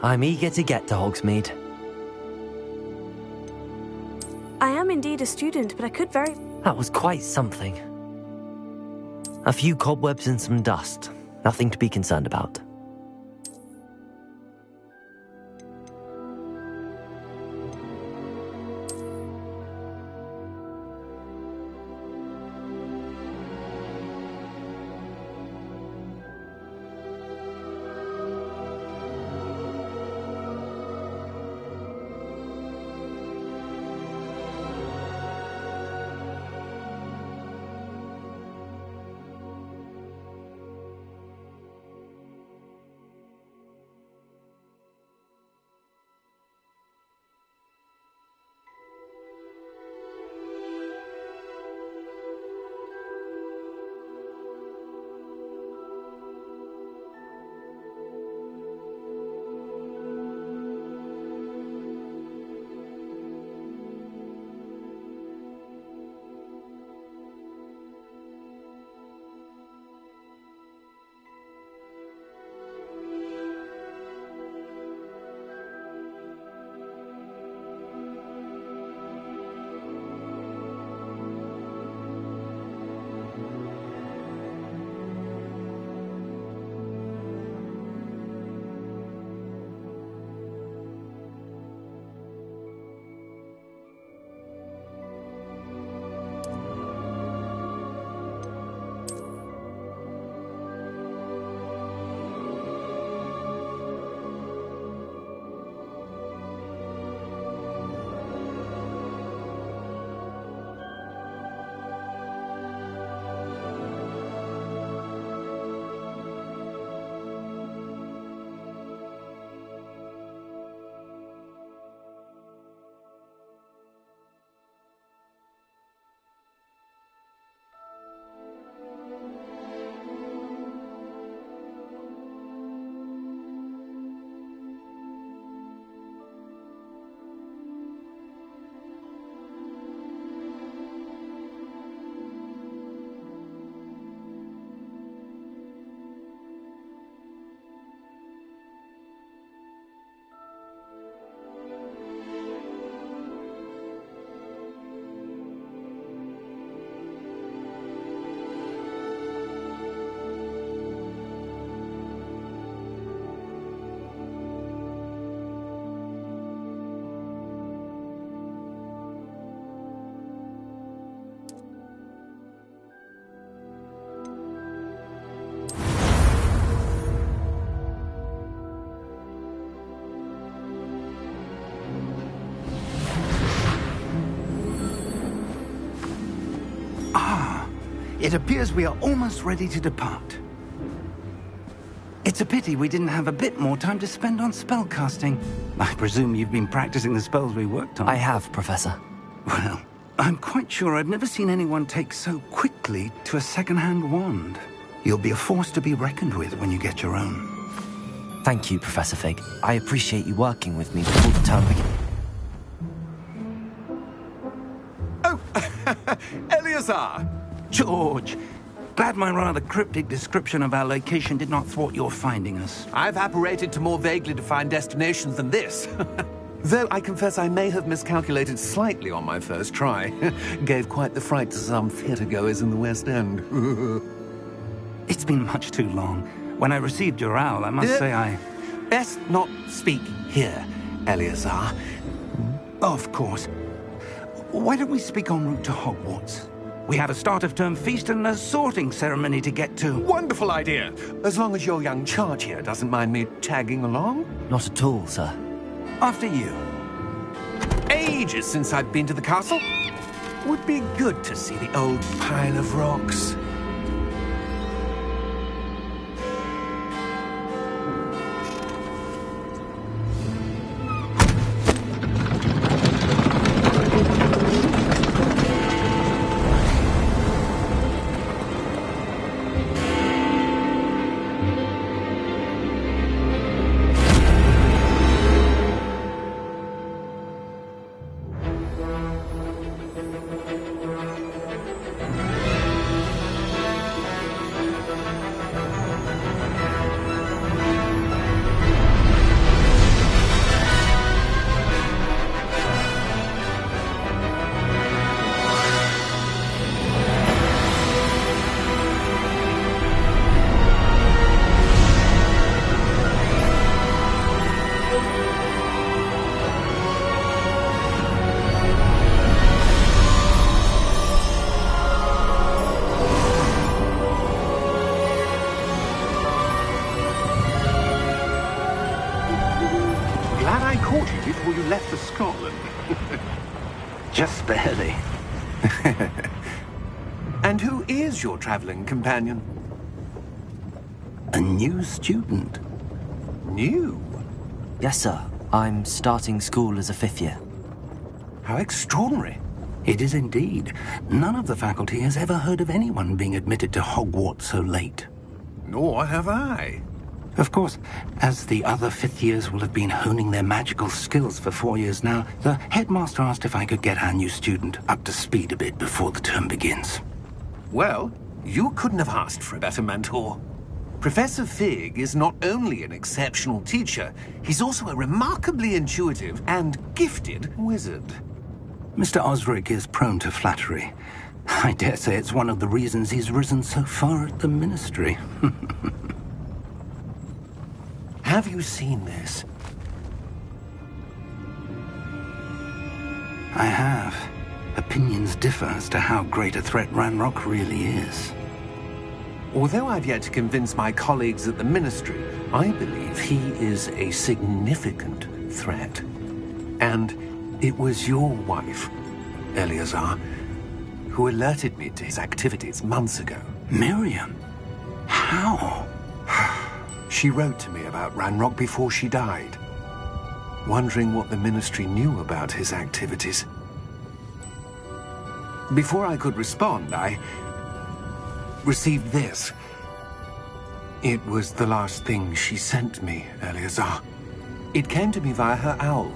I'm eager to get to Hogsmeade. I am indeed a student, but I could very... That was quite something. A few cobwebs and some dust. Nothing to be concerned about. It appears we are almost ready to depart. It's a pity we didn't have a bit more time to spend on spellcasting. I presume you've been practicing the spells we worked on. I have, Professor. Well, I'm quite sure I've never seen anyone take so quickly to a second-hand wand. You'll be a force to be reckoned with when you get your own. Thank you, Professor Fig. I appreciate you working with me before the term begins. Oh, Eleazar! George, glad my rather cryptic description of our location did not thwart your finding us. I've apparated to more vaguely defined destinations than this. Though I confess I may have miscalculated slightly on my first try. Gave quite the fright to some theatre-goers in the West End. It's been much too long. When I received your owl, I must say I... Best not speak here, Eleazar. Of course. Why don't we speak en route to Hogwarts? We have a start-of-term feast and a sorting ceremony to get to. Wonderful idea! As long as your young charge here doesn't mind me tagging along. Not at all, sir. After you. Ages since I've been to the castle. Would be good to see the old pile of rocks. before you left for Scotland. Just barely. And who is your traveling companion? A new student. New? Yes, sir. I'm starting school as a 5th year. How extraordinary. It is indeed. None of the faculty has ever heard of anyone being admitted to Hogwarts so late. Nor have I. Of course, as the other 5th years will have been honing their magical skills for 4 years now, the headmaster asked if I could get our new student up to speed a bit before the term begins. Well, you couldn't have asked for a better mentor. Professor Fig is not only an exceptional teacher, he's also a remarkably intuitive and gifted wizard. Mr. Osric is prone to flattery. I dare say it's one of the reasons he's risen so far at the Ministry. Have you seen this? I have. Opinions differ as to how great a threat Ranrock really is. Although I've yet to convince my colleagues at the Ministry, I believe he is a significant threat. And it was your wife, Eleazar, who alerted me to his activities months ago. Miriam? How? She wrote to me about Ranrock before she died, wondering what the Ministry knew about his activities. Before I could respond, I received this. It was the last thing she sent me, Eleazar. It came to me via her owl,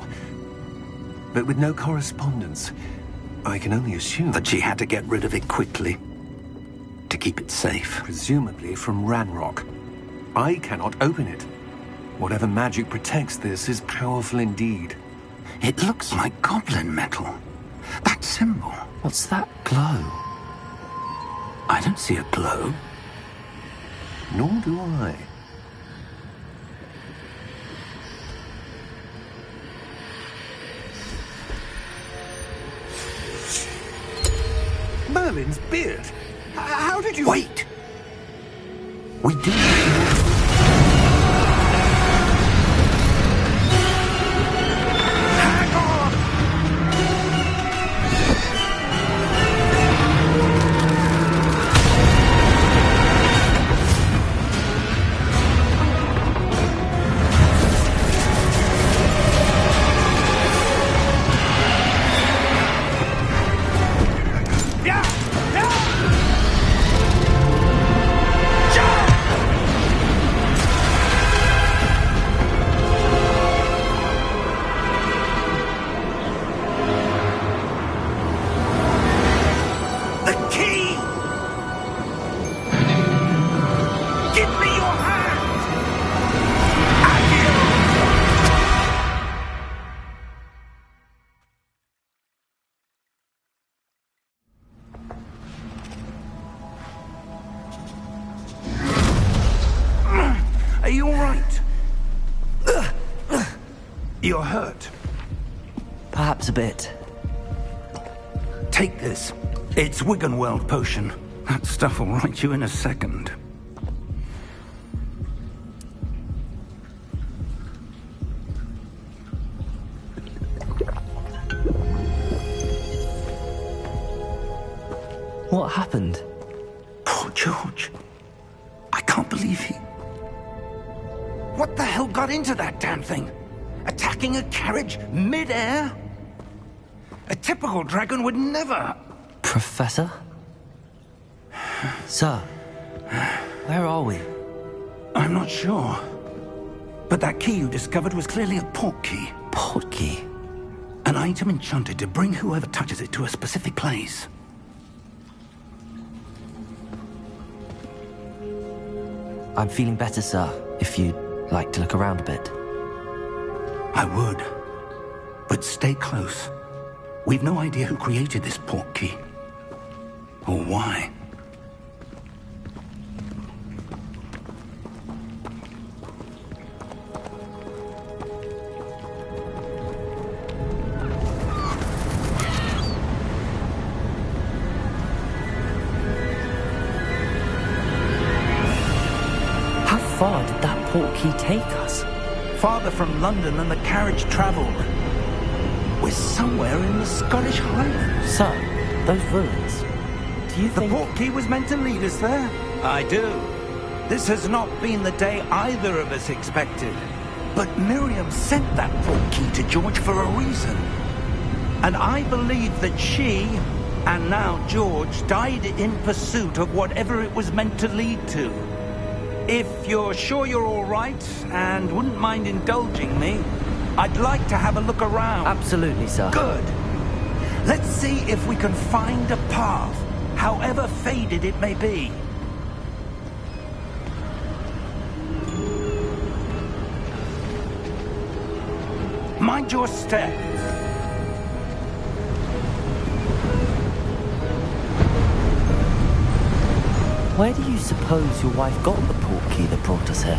but with no correspondence. I can only assume That she had to get rid of it quickly, to keep it safe. presumably from Ranrock. I cannot open it. Whatever magic protects this is powerful indeed. It looks like goblin metal. That symbol. What's that glow? I don't see a glow. Nor do I. Merlin's beard. How did you... Wait! We do. Hang on! Yeah! Yeah! The key! Give me your hand! Are you all right? You're hurt. Perhaps a bit. Take this. It's Wiggenweld potion. That stuff will right you in a second. What happened? Poor George. I can't believe he... What the hell got into that damn thing? Attacking a carriage mid-air? A typical dragon would never... Professor? Sir, where are we? I'm not sure. But that key you discovered was clearly a port key. Port key? An item enchanted to bring whoever touches it to a specific place. I'm feeling better, sir, if you'd like to look around a bit. I would. But stay close. We've no idea who created this port key. Or why. How far did that port key take us? Farther from London than the carriage traveled. We're somewhere in the Scottish Highlands. Sir, those ruins. Do you The think... portkey was meant to lead us there? I do. This has not been the day either of us expected. But Miriam sent that portkey to George for a reason. And I believe that she, and now George, died in pursuit of whatever it was meant to lead to. If you're sure you're all right, and wouldn't mind indulging me, I'd like to have a look around. Absolutely, sir. Good. Let's see if we can find a path, however faded it may be. Mind your step. Where do you suppose your wife got the portkey that brought us here?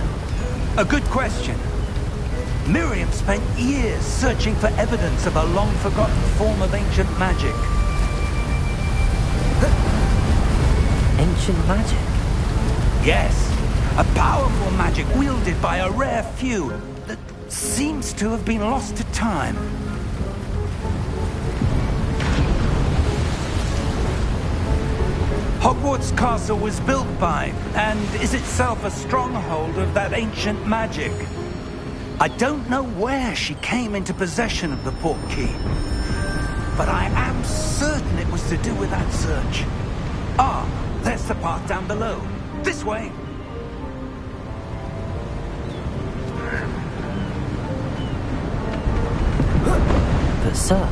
A good question. Miriam spent years searching for evidence of a long-forgotten form of ancient magic. Ancient magic? Yes, a powerful magic wielded by a rare few that seems to have been lost to time. Hogwarts Castle was built by, and is itself a stronghold of that ancient magic. I don't know where she came into possession of the portkey, but I am certain it was to do with that search. Ah, there's the path down below. This way. But sir,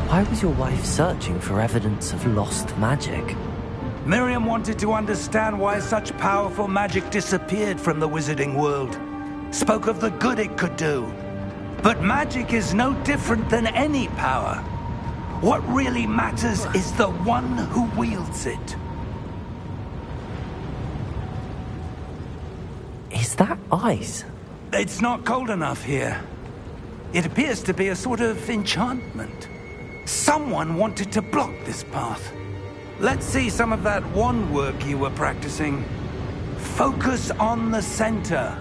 why was your wife searching for evidence of lost magic? Miriam wanted to understand why such powerful magic disappeared from the wizarding world. Spoke of the good it could do. But magic is no different than any power. What really matters is the one who wields it. Is that ice? It's not cold enough here. It appears to be a sort of enchantment. Someone wanted to block this path. Let's see some of that wand work you were practicing. Focus on the center.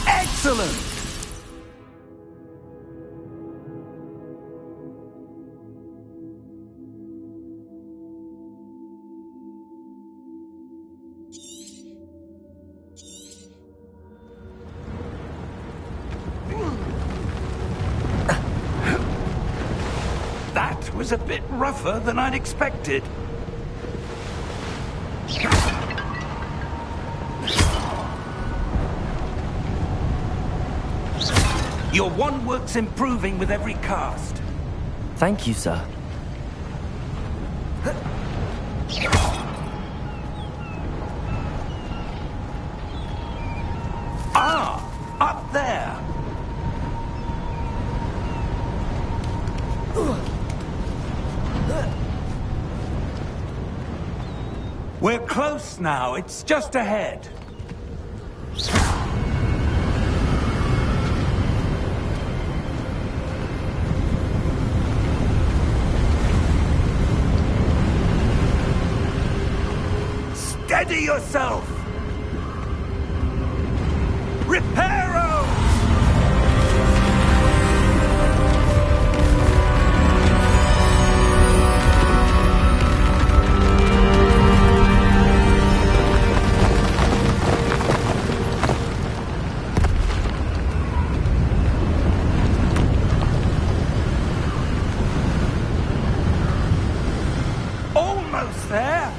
Excellent! That was a bit rougher than I'd expected. Your wand work's improving with every cast. Thank you, sir. Ah! Up there! We're close now. It's just ahead. Steady yourself! Reparo! Almost there!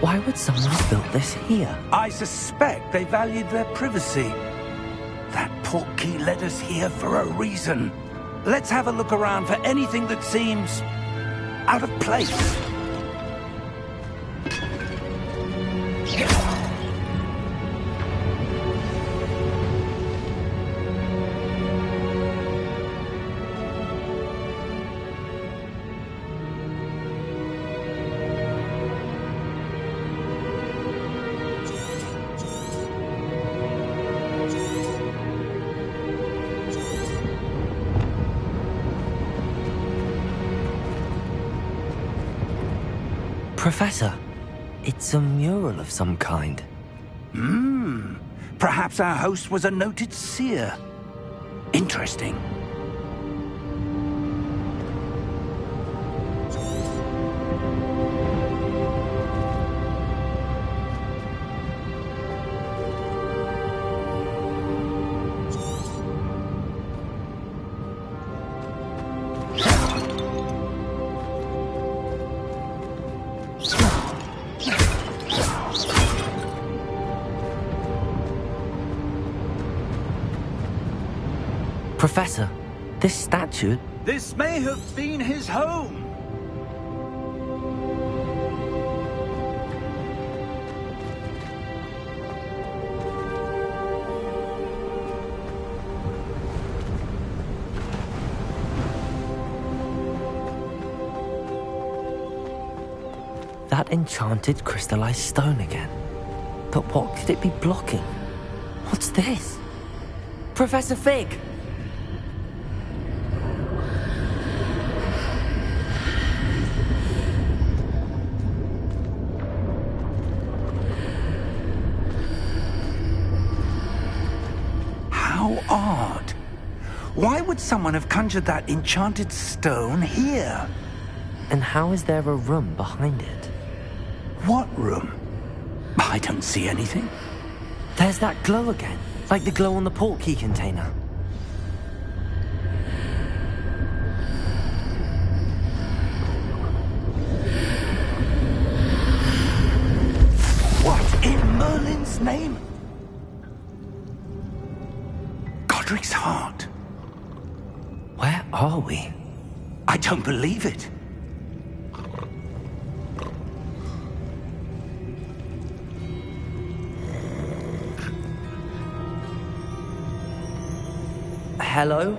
Why would someone have built this here? I suspect they valued their privacy. That portkey led us here for a reason. Let's have a look around for anything that seems out of place. Professor, it's a mural of some kind. Perhaps our host was a noted seer. Interesting. Professor, this statue... This may have been his home. That enchanted crystallized stone again. But what could it be blocking? What's this? Professor Fig! How odd. Why would someone have conjured that enchanted stone here? And how is there a room behind it? What room? I don't see anything. There's that glow again, like the glow on the portkey container. What in Merlin's name? Godric's heart. Where are we? I don't believe it. Hello?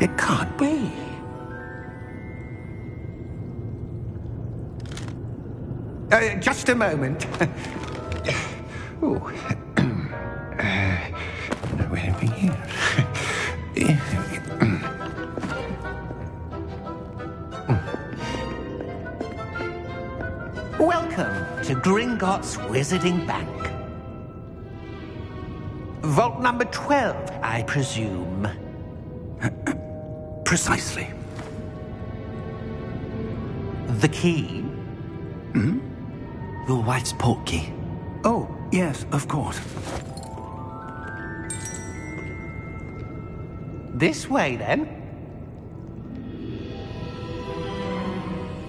It can't be. Just a moment. Oh. Where are we here? Welcome to Gringotts Wizarding Bank. Vault number 12, I presume. Precisely. The key? Your wife's portkey. Oh, yes, of course. This way, then.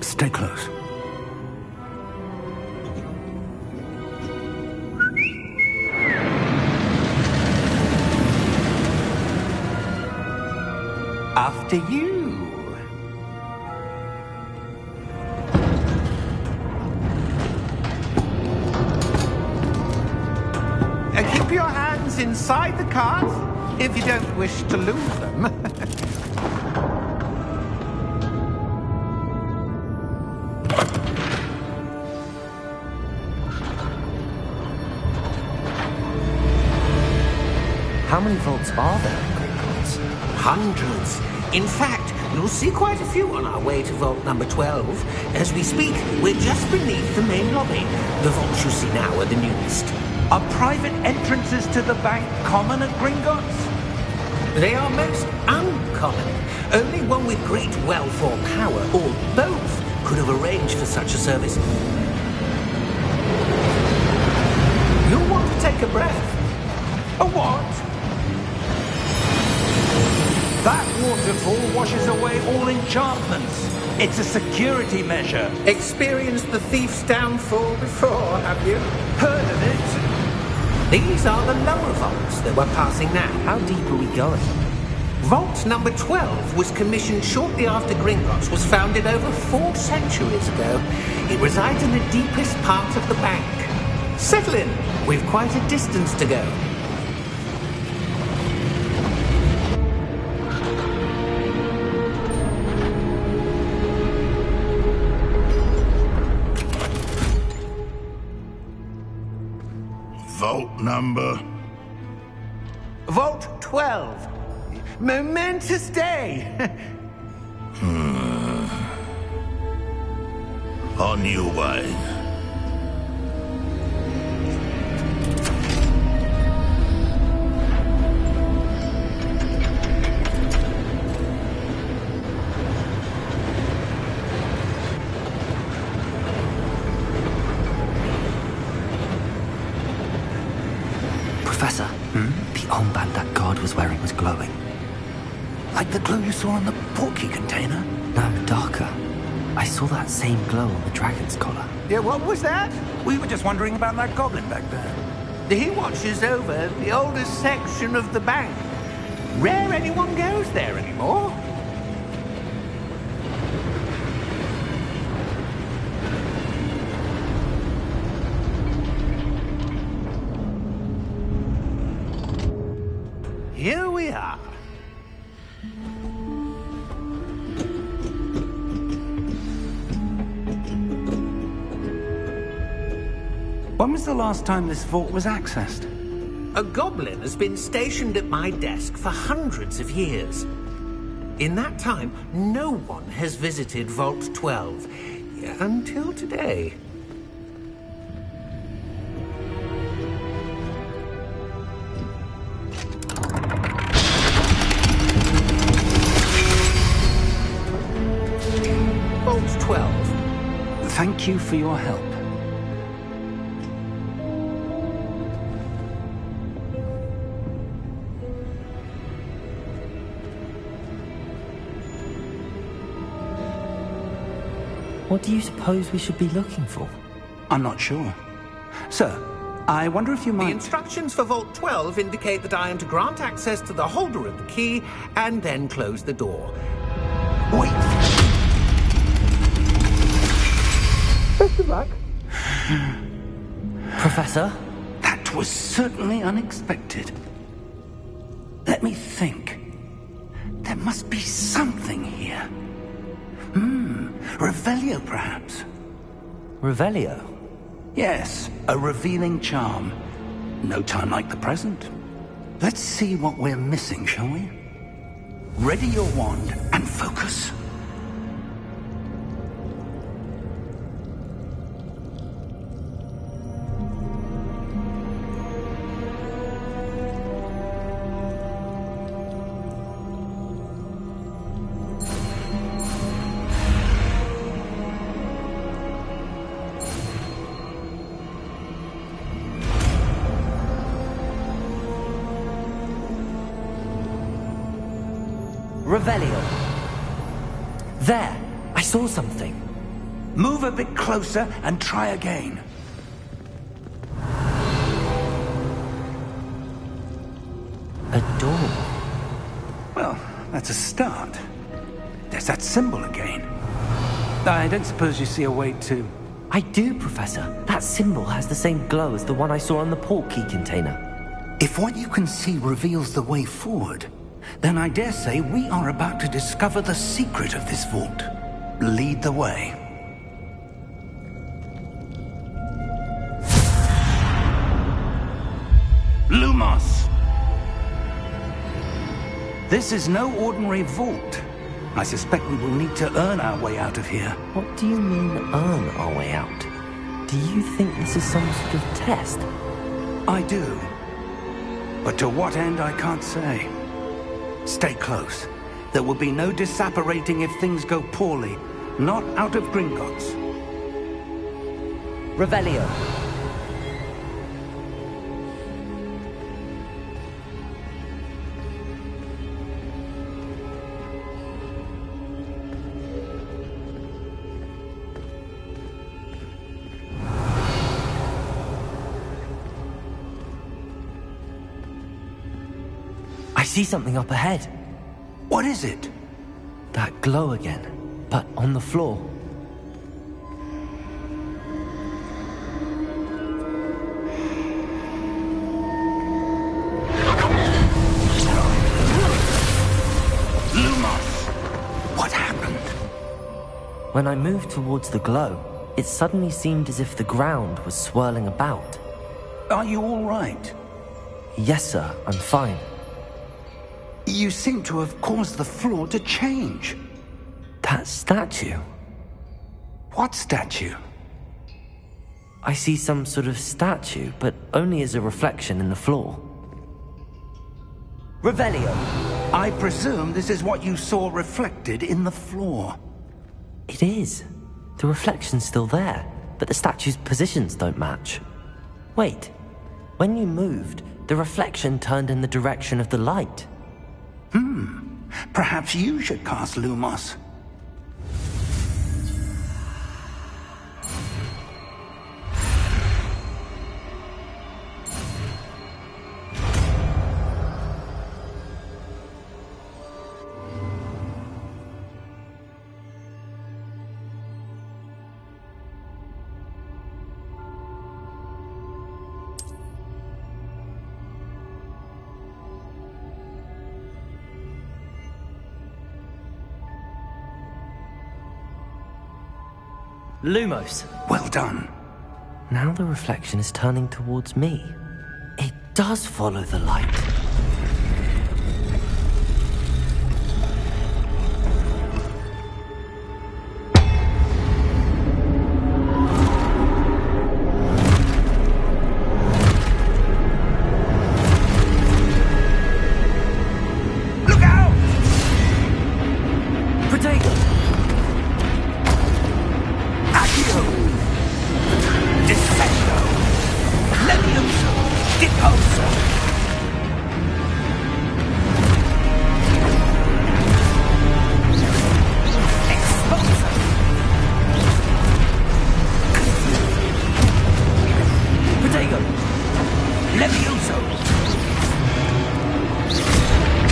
Stay close. After you. Keep your hands inside the cart if you don't wish to lose them. How many vaults are there in Gringotts? Hundreds. In fact, you'll see quite a few on our way to vault number 12. As we speak, we're just beneath the main lobby. The vaults you see now are the newest. Are private entrances to the bank common at Gringotts? They are most uncommon. Only one with great wealth or power, or both, could have arranged for such a service. You'll want to take a breath. A what? That waterfall washes away all enchantments. It's a security measure. Experienced the thief's downfall before, have you? Heard of it? These are the lower vaults that we're passing now. How deep are we going? Vault number 12 was commissioned shortly after Gringotts was founded over 4 centuries ago. It resides in the deepest part of the bank. Settle in. We've quite a distance to go. number? Vault 12. Momentous day. On you, Wayne. Professor, the armband that guard was wearing was glowing. Like the glow you saw on the portkey container? No, darker. I saw that same glow on the dragon's collar. Yeah, what was that? We were just wondering about that goblin back there. He watches over the oldest section of the bank. Rare anyone goes there anymore. Here we are. When was the last time this vault was accessed? A goblin has been stationed at my desk for hundreds of years. In that time, no one has visited Vault 12 until today. Vault 12. Thank you for your help. What do you suppose we should be looking for? I'm not sure. Sir, I wonder if you The might... instructions for Vault 12 indicate that I am to grant access to the holder of the key and then close the door. Wait! Best of luck. Professor? That was certainly unexpected. Let me think. There must be something here. Revelio, perhaps? Revelio? Yes, a revealing charm. No time like the present. Let's see what we're missing, shall we? Ready your wand and focus. Revelio. There! I saw something. Move a bit closer and try again. A door. Well, that's a start. There's that symbol again. I don't suppose you see a way to... I do, Professor. That symbol has the same glow as the one I saw on the portkey container. If what you can see reveals the way forward, then I dare say we are about to discover the secret of this vault. Lead the way. Lumos! This is no ordinary vault. I suspect we will need to earn our way out of here. What do you mean, earn our way out? Do you think this is some sort of test? I do. But to what end, I can't say. Stay close. There will be no disapparating if things go poorly. Not out of Gringotts. Revelio. I see something up ahead. What is it? That glow again, but on the floor. Lumos! What happened? When I moved towards the glow, it suddenly seemed as if the ground was swirling about. Are you all right? Yes, sir, I'm fine. You seem to have caused the floor to change. That statue? What statue? I see some sort of statue, but only as a reflection in the floor. Revelio! I presume this is what you saw reflected in the floor. It is. The reflection's still there, but the statue's positions don't match. Wait, when you moved, the reflection turned in the direction of the light. Perhaps you should cast Lumos. Lumos! Well done. Now the reflection is turning towards me. It does follow the light. Look out! Protego! Accio! Descendo! Levioso! Deposo! Expulso! Protego! Levioso!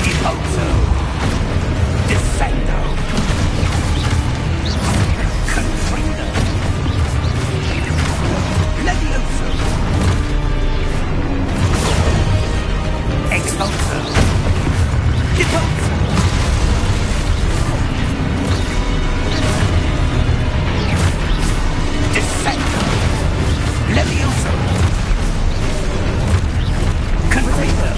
Deposo! Descendo! Confringo! Levioso! Expulso! Deposo! Descendo! Levioso! Confringo!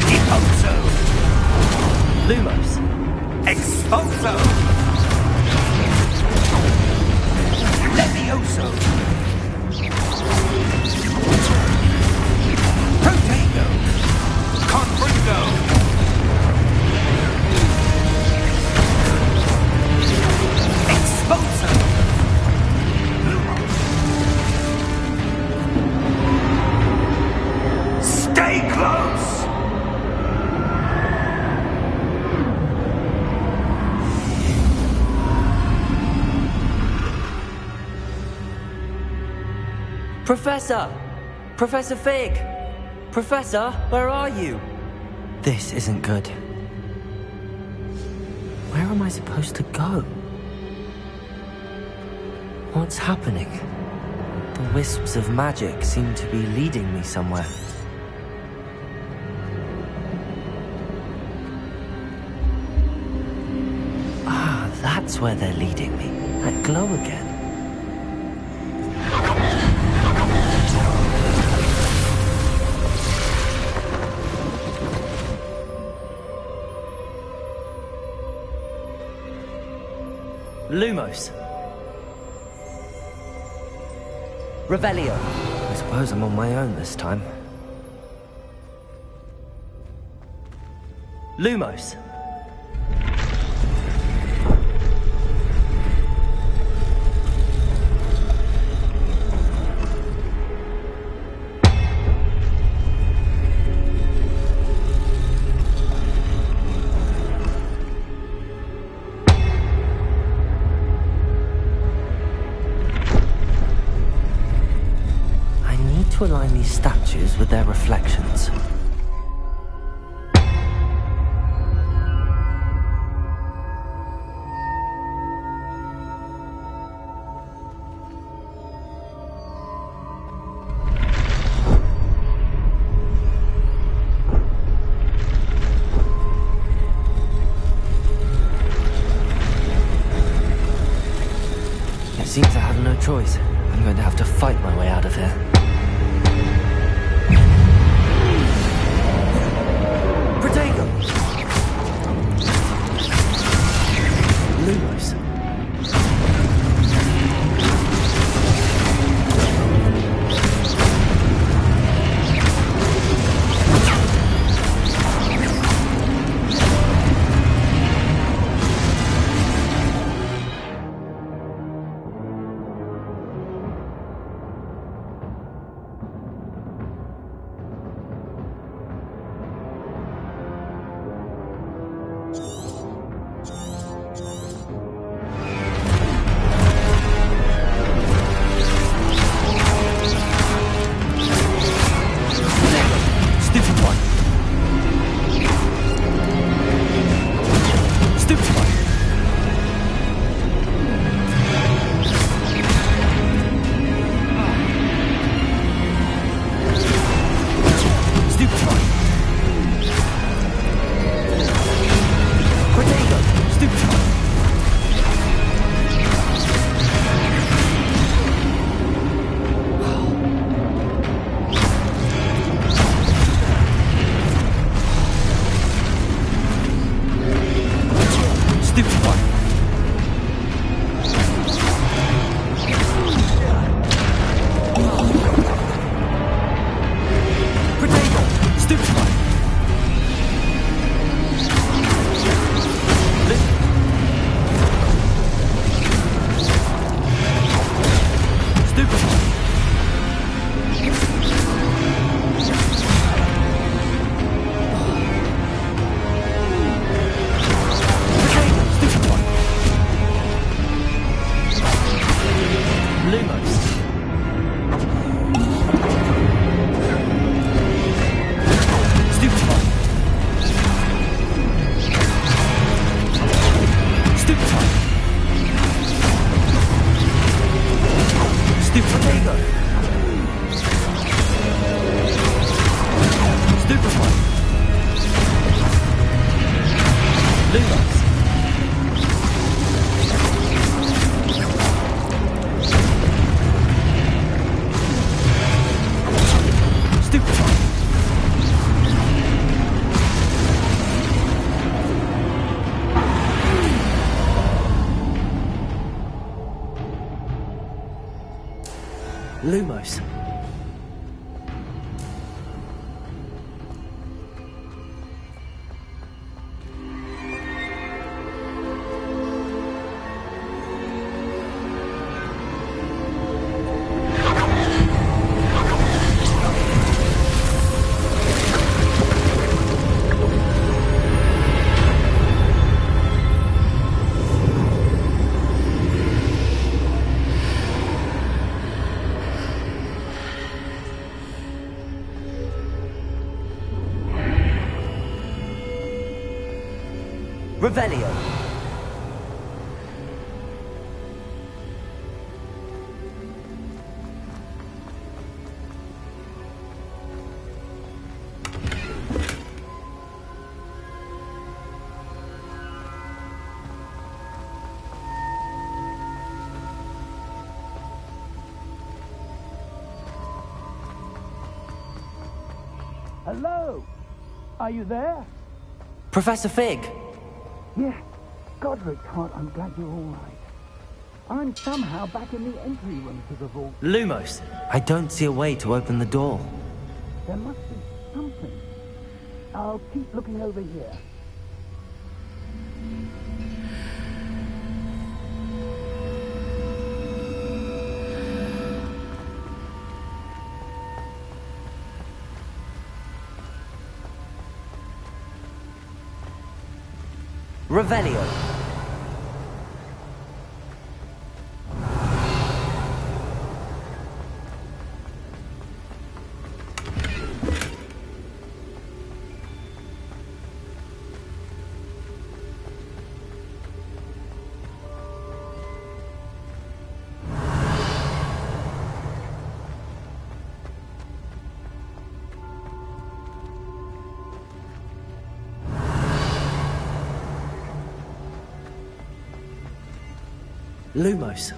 Deposo! Lumos! Expulso! Levioso! Protego! Confringo! Expulso! Stay close! Professor! Professor Fig! Professor, where are you? This isn't good. Where am I supposed to go? What's happening? The wisps of magic seem to be leading me somewhere. Ah, that's where they're leading me. That glow again. Lumos. Revelio. I suppose I'm on my own this time. Lumos. To align these statues with their reflections. It seems I have no choice. I'm going to have to fight my way out of here. Lumos. Stupefy. Lumos. Revelio. Hello? Are you there? Professor Fig. Yeah. Godric Hart, I'm glad you're all right. I'm somehow back in the entry room to the vault. Lumos. I don't see a way to open the door. There must be something. I'll keep looking over here. Revelio. Lumos.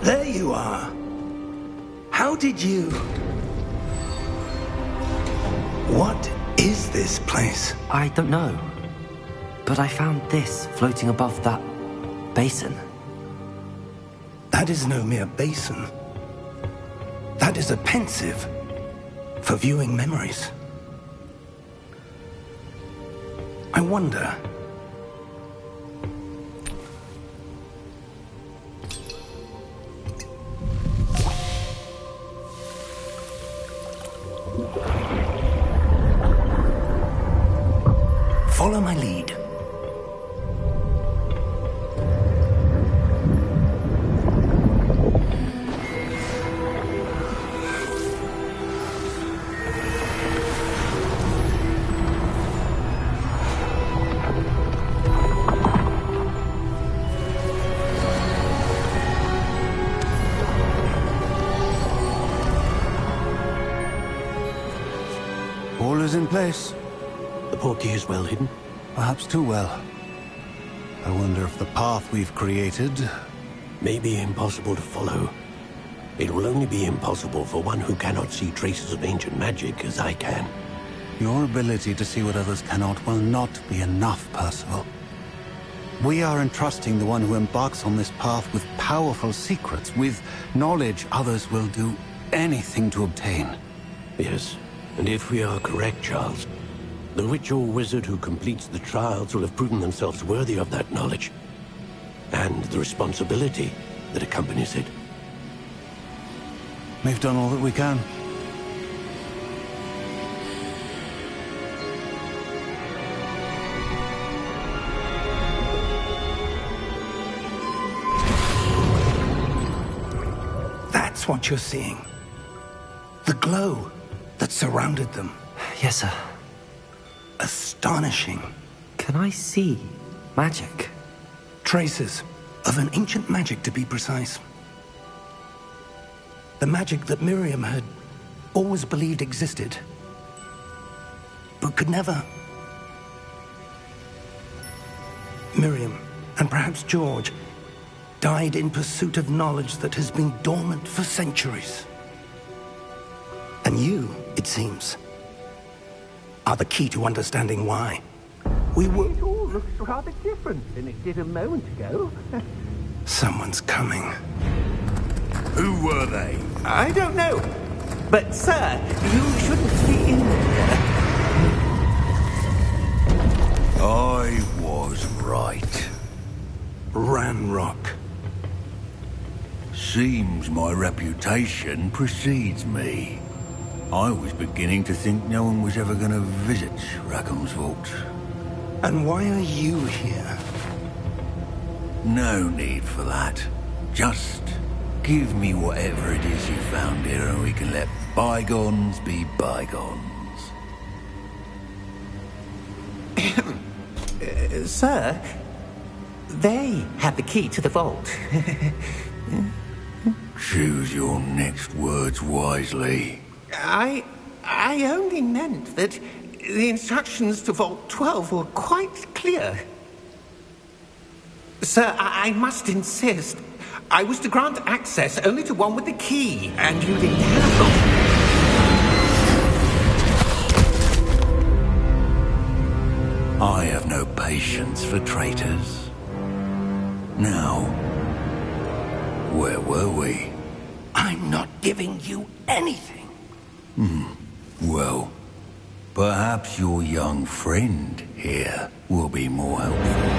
There you are. How did you... What is this place? I don't know. But I found this floating above that basin. That is no mere basin. That is a pensive for viewing memories. I wonder... Follow my lead. All is in place. The portkey is well hidden. Perhaps too well. I wonder if the path we've created... May be impossible to follow. It will only be impossible for one who cannot see traces of ancient magic as I can. Your ability to see what others cannot will not be enough, Percival. We are entrusting the one who embarks on this path with powerful secrets, with knowledge others will do anything to obtain. Yes, and if we are correct, Charles, the witch or wizard who completes the trials will have proven themselves worthy of that knowledge, and the responsibility that accompanies it. We've done all that we can. That's what you're seeing. The glow that surrounded them. Yes, sir. Astonishing. Can I see magic? Traces of an ancient magic, to be precise. The magic that Miriam had always believed existed, but could never. Miriam, and perhaps George, died in pursuit of knowledge that has been dormant for centuries. And you, it seems, are the key to understanding why. It all looks rather different than it did a moment ago. Someone's coming. Who were they? I don't know. But, sir, you shouldn't be in here. I was right. Ranrock. Seems my reputation precedes me. I was beginning to think no one was ever going to visit Rackham's vault. And why are you here? No need for that. Just give me whatever it is you found here and we can let bygones be bygones. Sir, they have the key to the vault. Choose your next words wisely. I only meant that the instructions to Vault 12 were quite clear. Sir, I must insist. I was to grant access only to one with the key, and you didn't have them. I have no patience for traitors. Now, where were we? I'm not giving you anything. Well, perhaps your young friend here will be more helpful.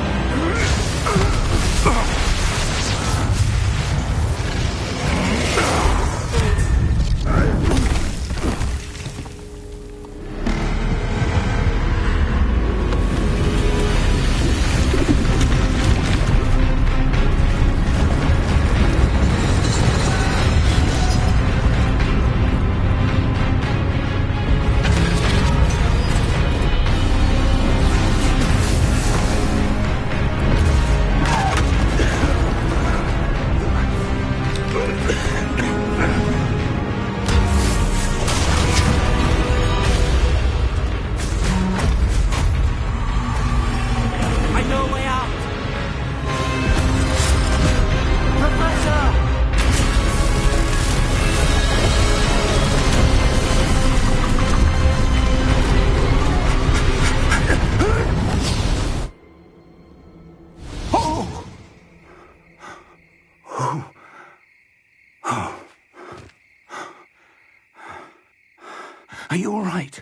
Are you all right?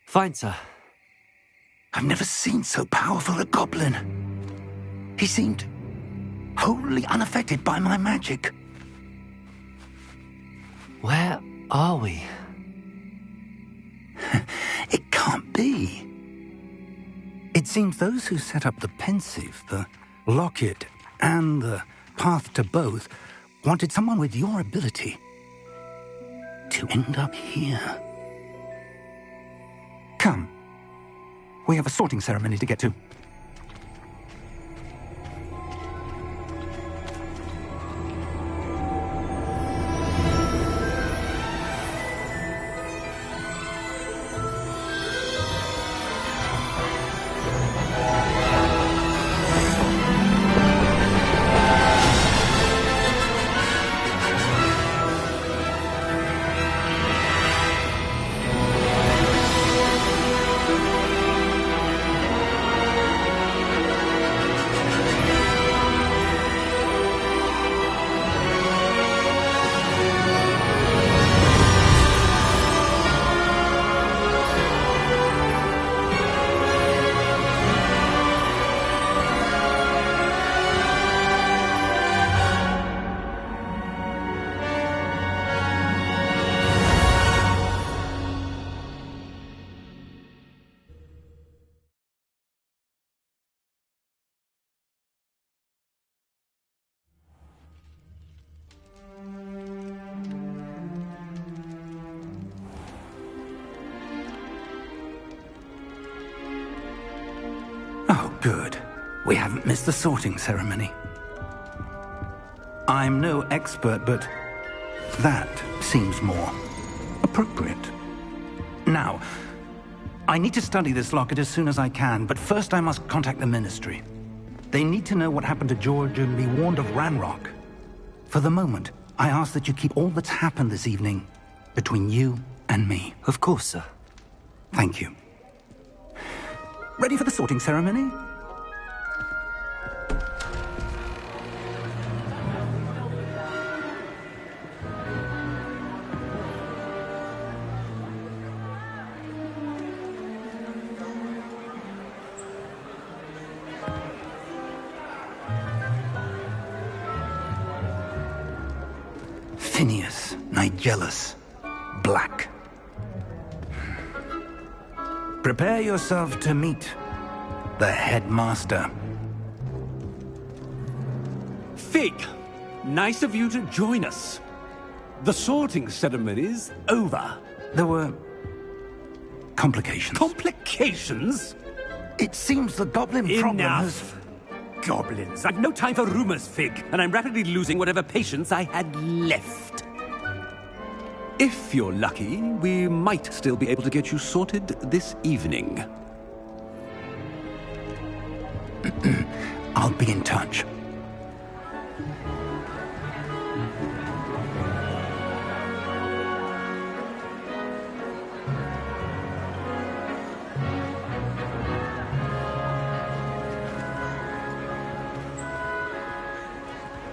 Fine, sir. I've never seen so powerful a goblin. He seemed wholly unaffected by my magic. Where are we? It can't be. It seems those who set up the pensive, the locket, and the path to both wanted someone with your ability to end up here. Come. We have a sorting ceremony to get to. Good. We haven't missed the sorting ceremony. I'm no expert, but that seems more appropriate. Now, I need to study this locket as soon as I can, but first I must contact the Ministry. They need to know what happened to George and be warned of Ranrock. For the moment, I ask that you keep all that's happened this evening between you and me. Of course, sir. Thank you. Ready for the sorting ceremony? Phineas, Nigellus, Black. Prepare yourself to meet the headmaster. Fig, nice of you to join us. The sorting ceremony's over. There were complications. Complications? It seems the goblin problem has... Enough. Goblins. I've no time for rumors, Fig, and I'm rapidly losing whatever patience I had left. If you're lucky, we might still be able to get you sorted this evening. I'll be in touch.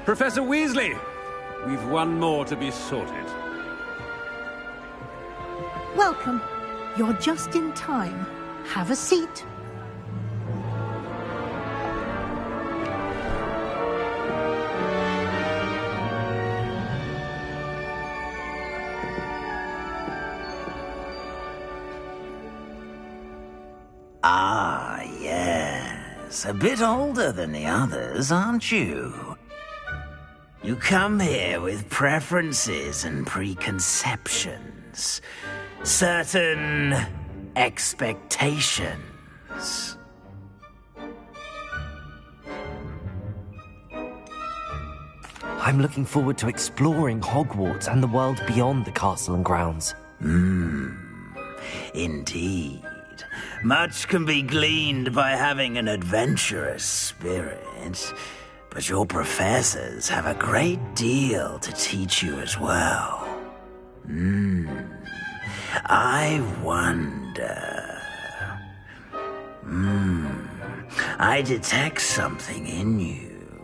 Professor Weasley, we've one more to be sorted. Welcome. You're just in time. Have a seat. Ah, yes. A bit older than the others, aren't you? You come here with preferences and preconceptions. Certain expectations. I'm looking forward to exploring Hogwarts and the world beyond the castle and grounds. Indeed. Much can be gleaned by having an adventurous spirit, but your professors have a great deal to teach you as well. I wonder... I detect something in you.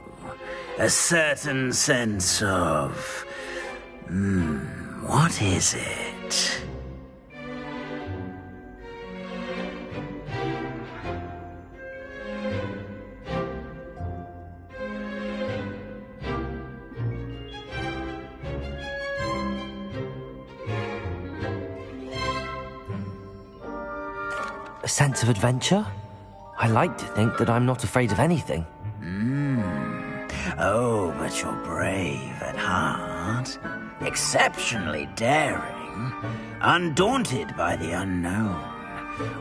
A certain sense of... what is it? A sense of adventure? I like to think that I'm not afraid of anything. Oh, but you're brave at heart. Exceptionally daring. Undaunted by the unknown.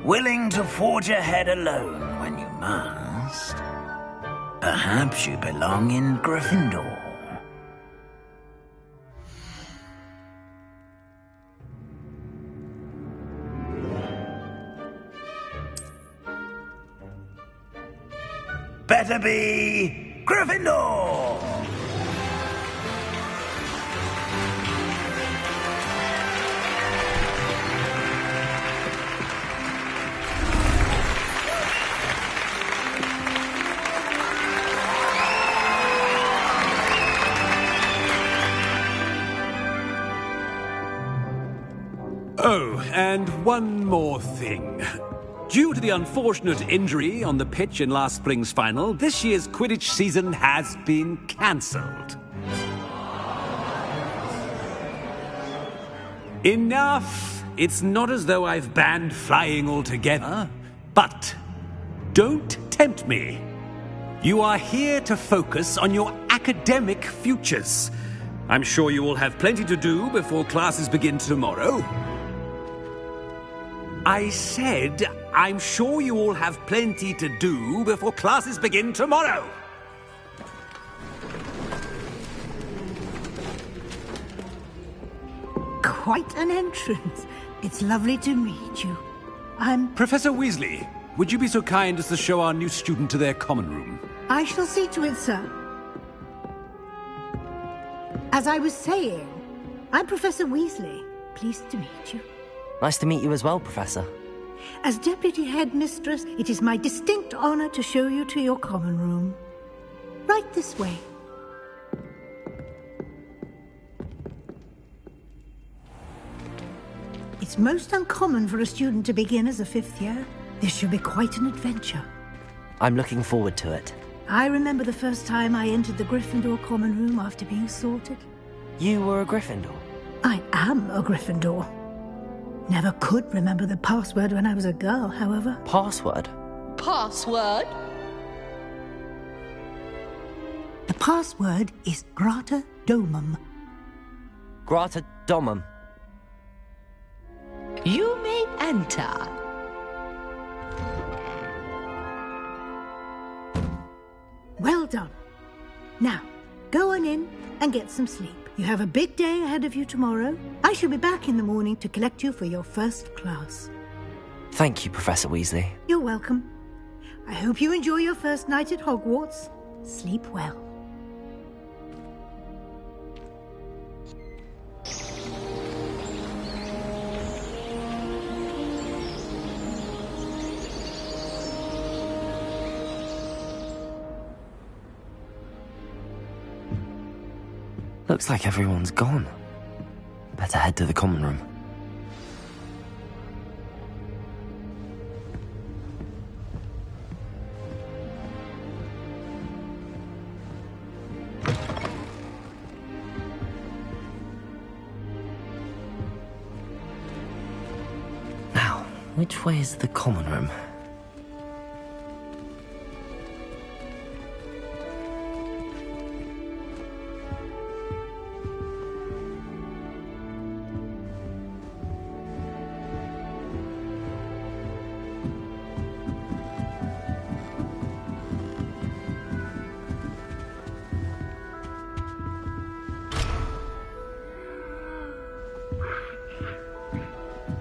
Willing to forge ahead alone when you must. Perhaps you belong in Gryffindor. Better be Gryffindor! Oh, and one more thing. Due to the unfortunate injury on the pitch in last spring's final, this year's Quidditch season has been cancelled. Enough! It's not as though I've banned flying altogether, but don't tempt me. You are here to focus on your academic futures. I'm sure you will have plenty to do before classes begin tomorrow. I said I'm sure you all have plenty to do before classes begin tomorrow. Quite an entrance. It's lovely to meet you. I'm... Professor Weasley, would you be so kind as to show our new student to their common room? I shall see to it, sir. As I was saying, I'm Professor Weasley. Pleased to meet you. Nice to meet you as well, Professor. As Deputy Headmistress, it is my distinct honor to show you to your common room. Right this way. It's most uncommon for a student to begin as a 5th year. This should be quite an adventure. I'm looking forward to it. I remember the first time I entered the Gryffindor common room after being sorted. You were a Gryffindor? I am a Gryffindor. Never could remember the password when I was a girl, however. Password? Password? The password is Grata Domum. Grata Domum. You may enter. Well done. Now, go on in and get some sleep. You have a big day ahead of you tomorrow. I shall be back in the morning to collect you for your first class. Thank you, Professor Weasley. You're welcome. I hope you enjoy your first night at Hogwarts. Sleep well. Looks like everyone's gone. Better head to the common room. Now, which way is the common room?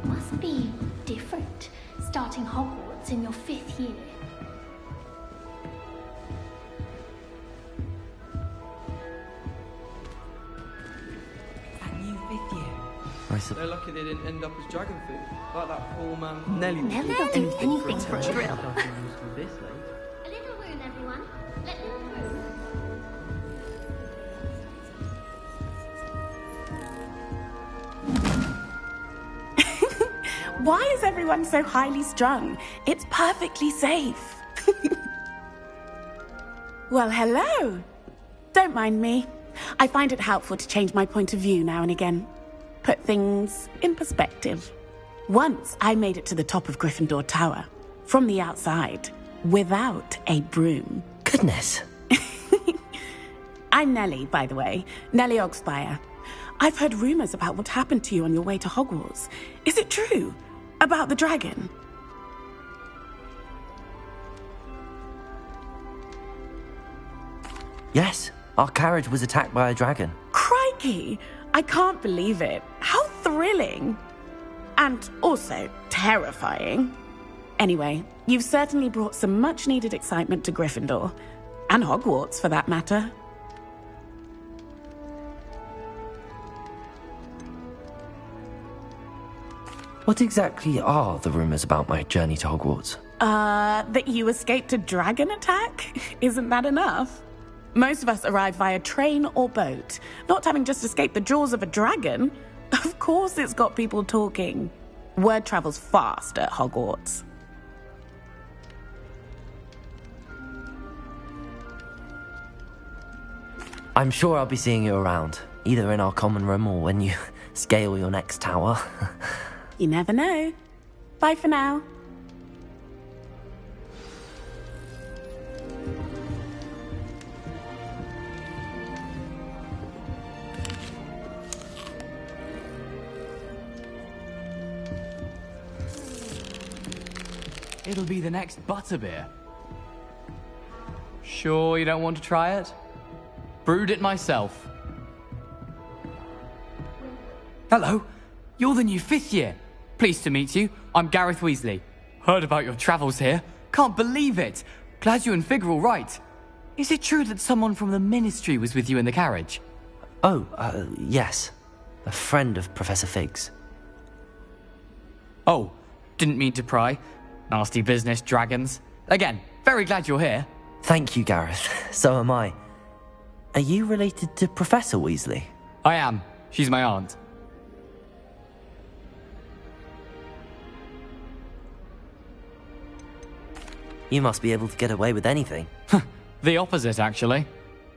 Must be different, starting Hogwarts in your 5th year. That new 5th year. They're lucky they didn't end up as dragon food, like that poor man. Nelly never do anything for a drill. This late. A little room, everyone. Let me through. Why is everyone so highly strung? It's perfectly safe. Well, hello. Don't mind me. I find it helpful to change my point of view now and again. Put things in perspective. Once I made it to the top of Gryffindor Tower, from the outside, without a broom. Goodness. I'm Nellie, by the way. Nellie Ogspire. I've heard rumors about what happened to you on your way to Hogwarts. Is it true? About the dragon? Yes, our carriage was attacked by a dragon. Crikey! I can't believe it. How thrilling! And also terrifying. Anyway, you've certainly brought some much-needed excitement to Gryffindor. And Hogwarts, for that matter. What exactly are the rumors about my journey to Hogwarts? That you escaped a dragon attack? Isn't that enough? Most of us arrive via train or boat, not having just escaped the jaws of a dragon. Of course it's got people talking. Word travels fast at Hogwarts. I'm sure I'll be seeing you around, either in our common room or when you scale your next tower. You never know. Bye for now. It'll be the next butterbeer. Sure you don't want to try it? Brewed it myself. Hello, you're the new 5th year. Pleased to meet you. I'm Gareth Weasley. Heard about your travels here. Can't believe it. Glad you and Fig are all right. Is it true that someone from the Ministry was with you in the carriage? Oh, yes. A friend of Professor Fig's. Oh, didn't mean to pry. Nasty business, dragons. Again, very glad you're here. Thank you, Gareth. So am I. Are you related to Professor Weasley? I am. She's my aunt. You must be able to get away with anything. The opposite, actually.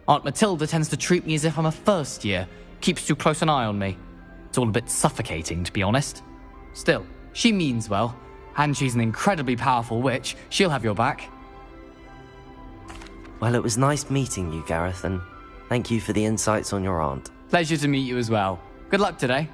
Aunt Matilda tends to treat me as if I'm a first year. Keeps too close an eye on me. It's all a bit suffocating, to be honest. Still, she means well. And she's an incredibly powerful witch. She'll have your back. Well, it was nice meeting you, Gareth, and thank you for the insights on your aunt. Pleasure to meet you as well. Good luck today.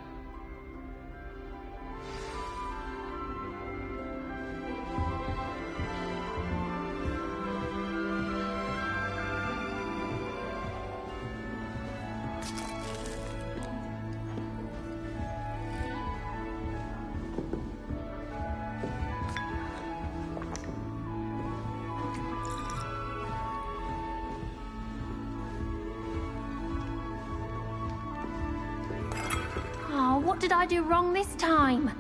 Oh, what did I do wrong this time?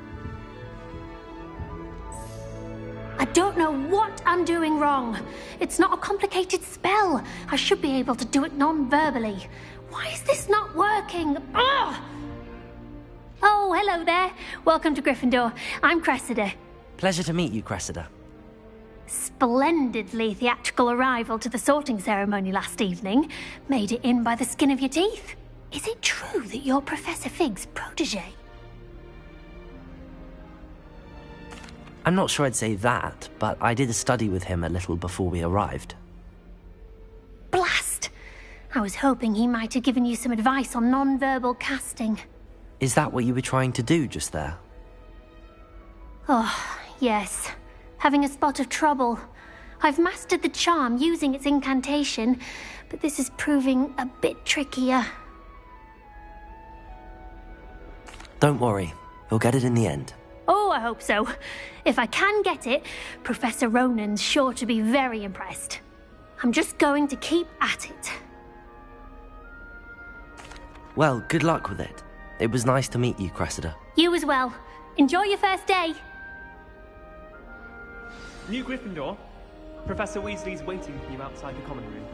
I don't know what I'm doing wrong. It's not a complicated spell. I should be able to do it non-verbally. Why is this not working? Ugh! Oh, hello there. Welcome to Gryffindor. I'm Cressida. Pleasure to meet you, Cressida. Splendidly theatrical arrival to the sorting ceremony last evening. Made it in by the skin of your teeth. Is it true that you're Professor Fig's protege? I'm not sure I'd say that, but I did a study with him a little before we arrived. Blast! I was hoping he might have given you some advice on non-verbal casting. Is that what you were trying to do just there? Oh, yes. Having a spot of trouble. I've mastered the charm using its incantation, but this is proving a bit trickier. Don't worry, you'll get it in the end. Oh, I hope so. If I can get it, Professor Ronan's sure to be very impressed. I'm just going to keep at it. Well, good luck with it. It was nice to meet you, Cressida. You as well. Enjoy your first day. New Gryffindor. Professor Weasley's waiting for you outside the common room.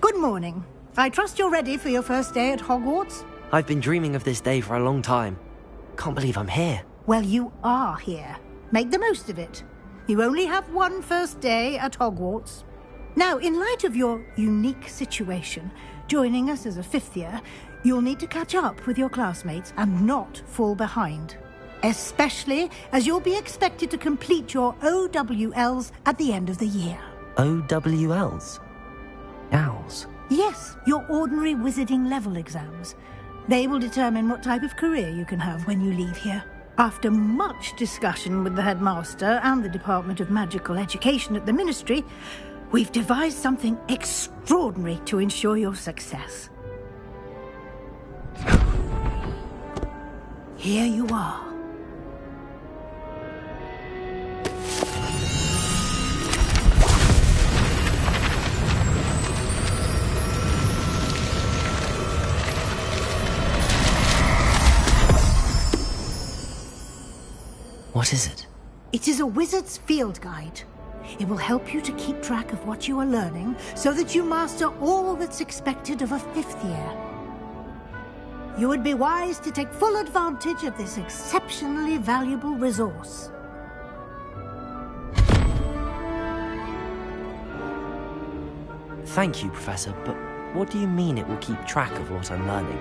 Good morning. I trust you're ready for your first day at Hogwarts? I've been dreaming of this day for a long time. Can't believe I'm here. Well, you are here. Make the most of it. You only have one first day at Hogwarts. Now, in light of your unique situation, joining us as a 5th year, you'll need to catch up with your classmates and not fall behind. Especially as you'll be expected to complete your OWLs at the end of the year. OWLs? Owls? Yes, your ordinary wizarding level exams. They will determine what type of career you can have when you leave here. After much discussion with the headmaster and the Department of Magical Education at the Ministry, we've devised something extraordinary to ensure your success. Here you are. What is it? It is a wizard's field guide. It will help you to keep track of what you are learning so that you master all that's expected of a 5th year. You would be wise to take full advantage of this exceptionally valuable resource. Thank you, Professor, but what do you mean it will keep track of what I'm learning?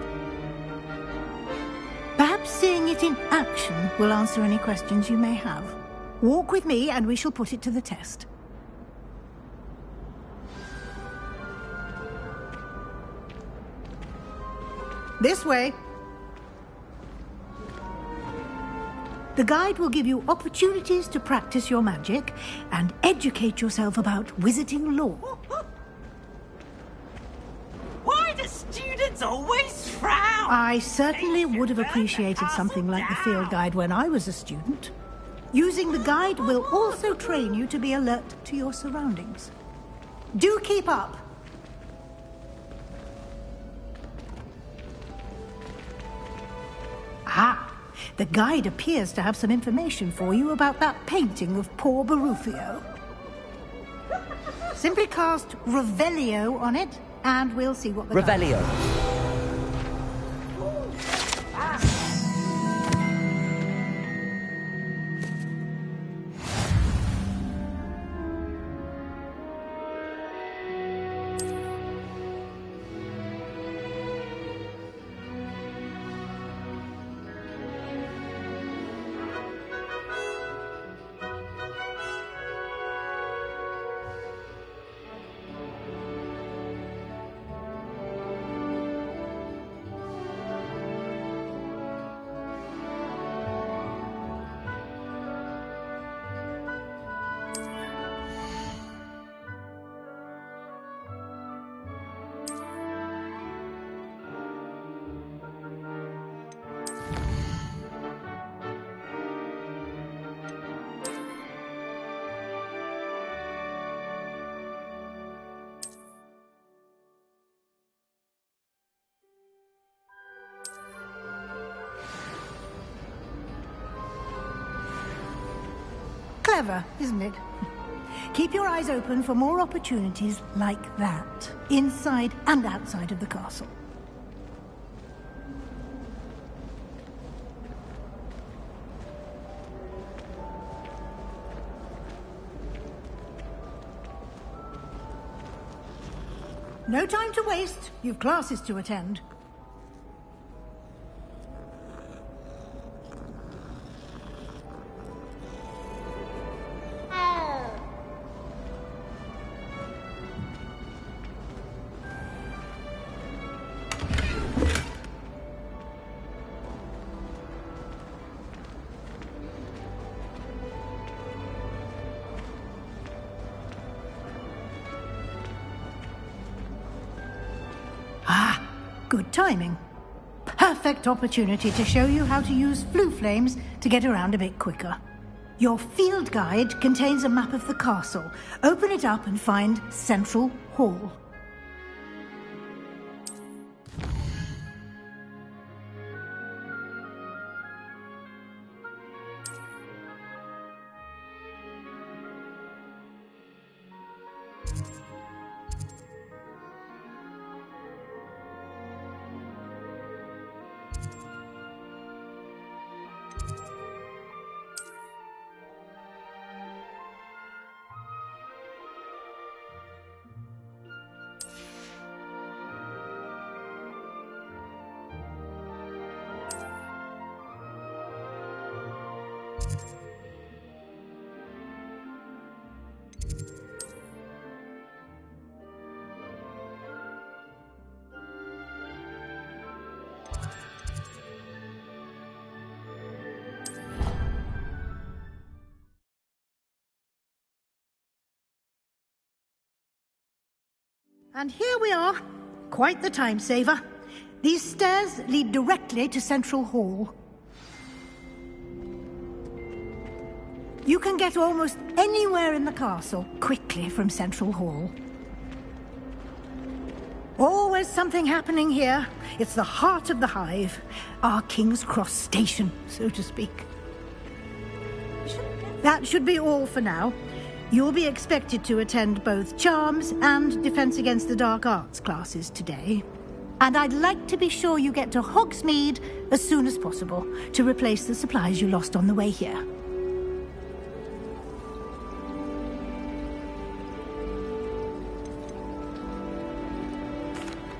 Perhaps seeing it in action will answer any questions you may have. Walk with me and we shall put it to the test. This way. The guide will give you opportunities to practice your magic and educate yourself about wizarding lore. Why do students always frown? I certainly would have appreciated something like the field guide when I was a student. Using the guide will also train you to be alert to your surroundings. Do keep up. Ah, the guide appears to have some information for you about that painting of poor Barufio. Simply cast Revelio on it, and we'll see what the Revelio. Clever, isn't it? Keep your eyes open for more opportunities like that, inside and outside of the castle. No time to waste. You've classes to attend. Good timing. Perfect opportunity to show you how to use flue flames to get around a bit quicker. Your field guide contains a map of the castle. Open it up and find Central Hall. And here we are. Quite the time saver. These stairs lead directly to Central Hall. You can get almost anywhere in the castle quickly from Central Hall. Always something happening here. It's the heart of the Hive. Our King's Cross station, so to speak. That should be all for now. You'll be expected to attend both Charms and Defense Against the Dark Arts classes today. And I'd like to be sure you get to Hogsmeade as soon as possible to replace the supplies you lost on the way here.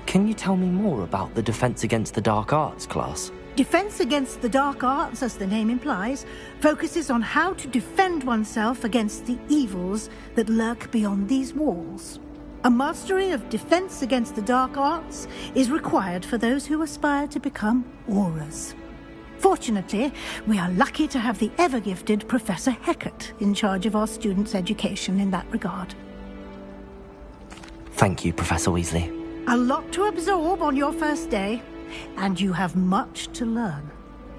Can you tell me more about the Defense Against the Dark Arts class? Defense Against the Dark Arts, as the name implies, focuses on how to defend oneself against the evils that lurk beyond these walls. A mastery of Defense Against the Dark Arts is required for those who aspire to become Aurors. Fortunately, we are lucky to have the ever-gifted Professor Hecat in charge of our students' education in that regard. Thank you, Professor Weasley. A lot to absorb on your first day, and you have much to learn.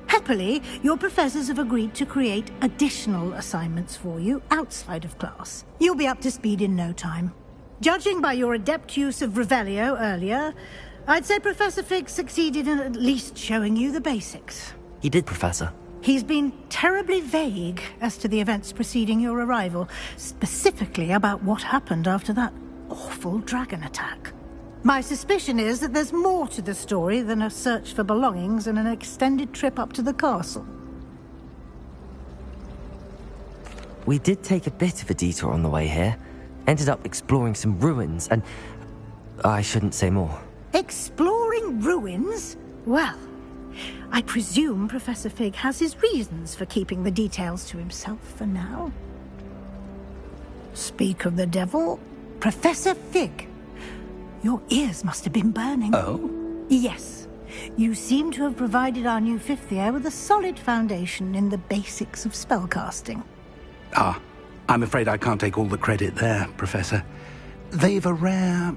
Happily, your professors have agreed to create additional assignments for you outside of class. You'll be up to speed in no time. Judging by your adept use of Revelio earlier, I'd say Professor Fig succeeded in at least showing you the basics. He did, Professor. He's been terribly vague as to the events preceding your arrival, specifically about what happened after that awful dragon attack. My suspicion is that there's more to the story than a search for belongings and an extended trip up to the castle. We did take a bit of a detour on the way here. Ended up exploring some ruins and... I shouldn't say more. Exploring ruins? Well, I presume Professor Fig has his reasons for keeping the details to himself for now. Speak of the devil, Professor Fig. Your ears must have been burning. Oh? Yes. You seem to have provided our new fifth year with a solid foundation in the basics of spellcasting. Ah, I'm afraid I can't take all the credit there, Professor. They've a rare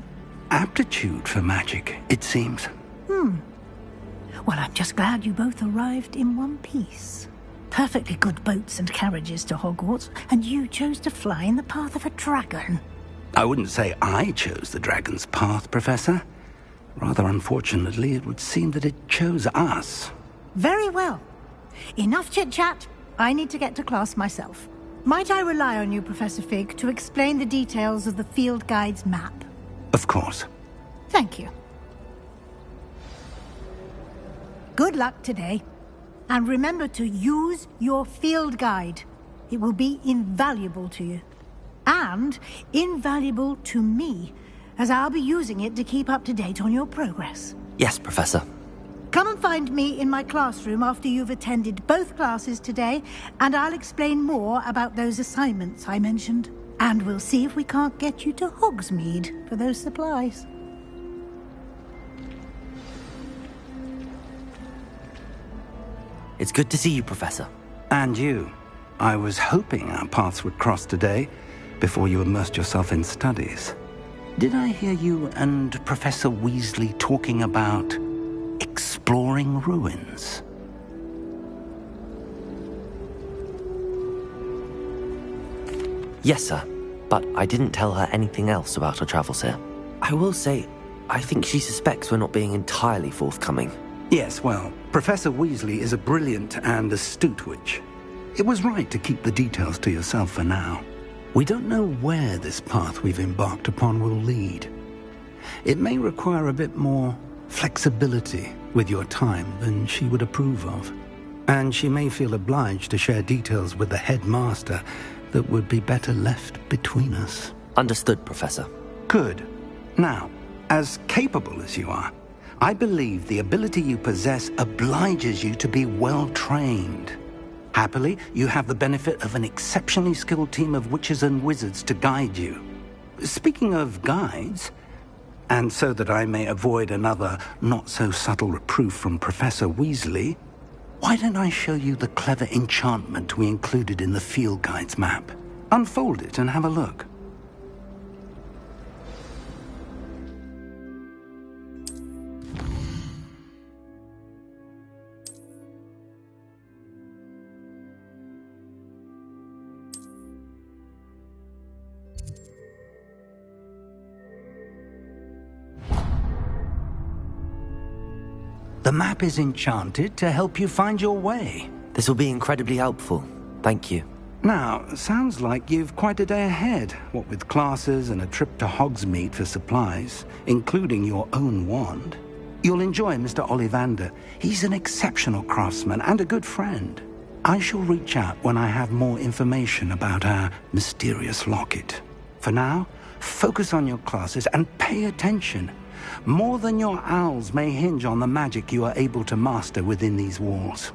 aptitude for magic, it seems. Well, I'm just glad you both arrived in one piece. Perfectly good boats and carriages to Hogwarts, and you chose to fly in the path of a dragon. I wouldn't say I chose the dragon's path, Professor. Rather unfortunately, it would seem that it chose us. Very well. Enough chit-chat. I need to get to class myself. Might I rely on you, Professor Fig, to explain the details of the field guide's map? Of course. Thank you. Good luck today. And remember to use your field guide. It will be invaluable to you. And invaluable to me, as I'll be using it to keep up to date on your progress. Yes, Professor. Come and find me in my classroom after you've attended both classes today, and I'll explain more about those assignments I mentioned. And we'll see if we can't get you to Hogsmeade for those supplies. It's good to see you, Professor. And you. I was hoping our paths would cross today, before you immersed yourself in studies. Did I hear you and Professor Weasley talking about exploring ruins? Yes, sir. But I didn't tell her anything else about her travels here. I will say, I think she suspects we're not being entirely forthcoming. Yes, well, Professor Weasley is a brilliant and astute witch. It was right to keep the details to yourself for now. We don't know where this path we've embarked upon will lead. It may require a bit more flexibility with your time than she would approve of. And she may feel obliged to share details with the headmaster that would be better left between us. Understood, Professor. Good. Now, as capable as you are, I believe the ability you possess obliges you to be well trained. Happily, you have the benefit of an exceptionally skilled team of witches and wizards to guide you. Speaking of guides, and so that I may avoid another not-so-subtle reproof from Professor Weasley, why don't I show you the clever enchantment we included in the field guide's map? Unfold it and have a look. The map is enchanted to help you find your way. This will be incredibly helpful. Thank you. Now, sounds like you've quite a day ahead, what with classes and a trip to Hogsmeade for supplies, including your own wand. You'll enjoy Mr. Ollivander. He's an exceptional craftsman and a good friend. I shall reach out when I have more information about our mysterious locket. For now, focus on your classes and pay attention. More than your owls may hinge on the magic you are able to master within these walls.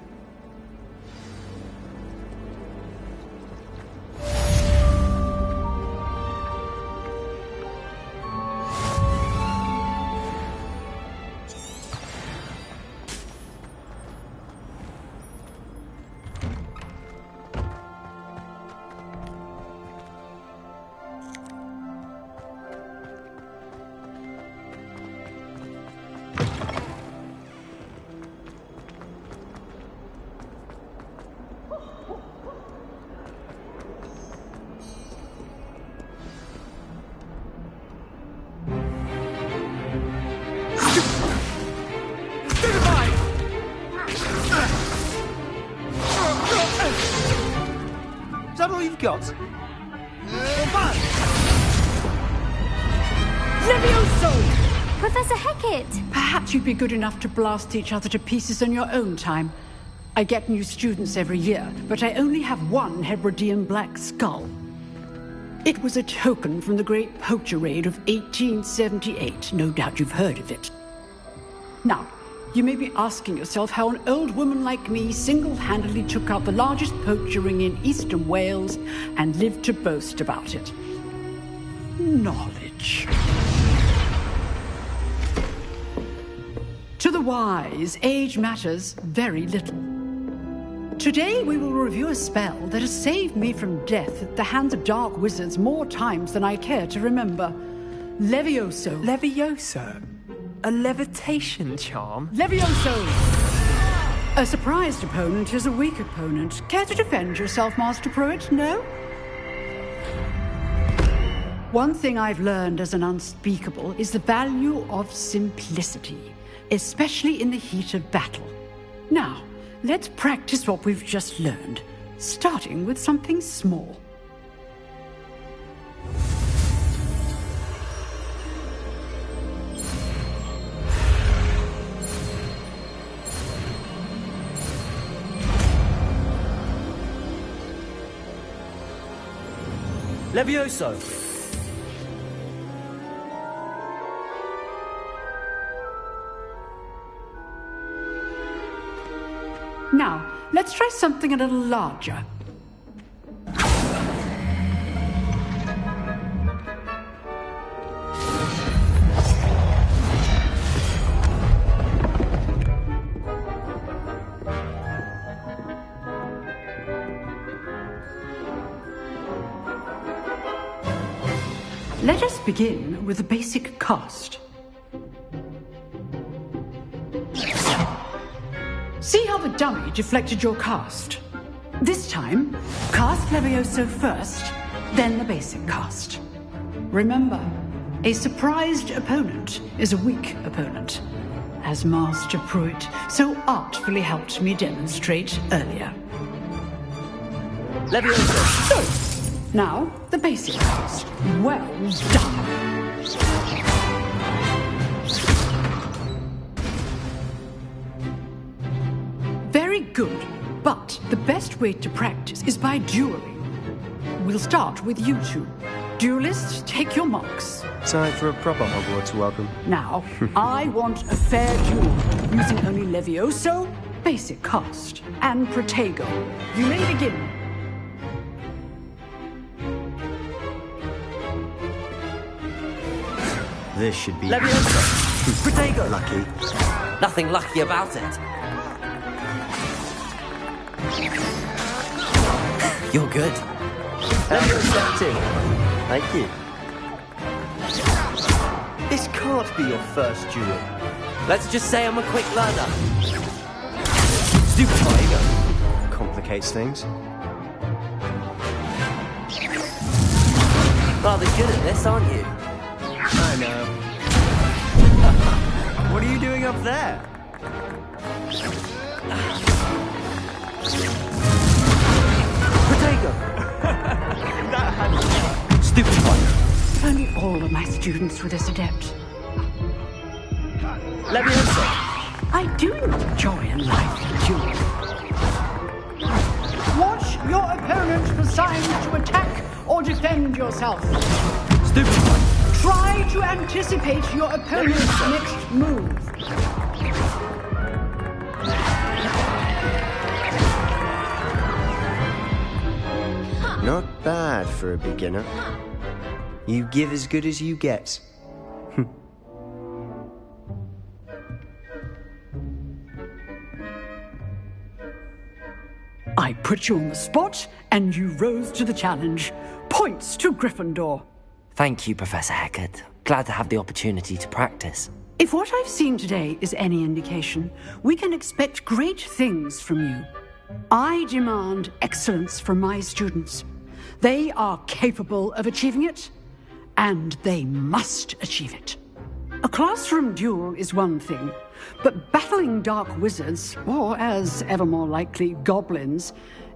Is that all you've got? Levioso! Professor Hecat! Perhaps you'd be good enough to blast each other to pieces on your own time. I get new students every year, but I only have one Hebridean black skull. It was a token from the Great Poacher Raid of 1878. No doubt you've heard of it. Now, you may be asking yourself how an old woman like me single-handedly took out the largest poacher ring in eastern Wales and lived to boast about it. Knowledge. To the wise, age matters very little. Today we will review a spell that has saved me from death at the hands of dark wizards more times than I care to remember. Levioso. Levioso? A levitation charm? Levioso! A surprised opponent is a weak opponent. Care to defend yourself, Master Pruitt? No? One thing I've learned as an unspeakable is the value of simplicity, especially in the heat of battle. Now, let's practice what we've just learned, starting with something small. Levioso! Now, let's try something a little larger. Let us begin with a basic cast. See how the dummy deflected your cast? This time, cast Levioso first, then the basic cast. Remember, a surprised opponent is a weak opponent, as Master Pruitt so artfully helped me demonstrate earlier. Levioso! So, now, the basic cast. Well done. Very good, but the best way to practice is by dueling. We'll start with you two. Duelists, take your marks. Time for a proper Hogwarts welcome. Now, I want a fair duel, using only Levioso, basic cast, and Protego. You may begin. This should be... Levioso! Protego! Lucky. Nothing lucky about it. You're good. Levioso too. Thank you. This can't be your first duel. Let's just say I'm a quick learner. Stupid Protego. Complicates things. Rather good at this, aren't you? I know. What are you doing up there? Protego! That had... Stupid one. Only all of my students were this adept. Levioso! I do enjoy a lively duel. Watch your opponent for signs to attack or defend yourself. Stupid one. Try to anticipate your opponent's next move. Not bad for a beginner. You give as good as you get. I put you on the spot, and you rose to the challenge. Points to Gryffindor. Thank you, Professor Hecat. Glad to have the opportunity to practice. If what I've seen today is any indication, we can expect great things from you. I demand excellence from my students. They are capable of achieving it, and they must achieve it. A classroom duel is one thing, but battling dark wizards, or as ever more likely, goblins,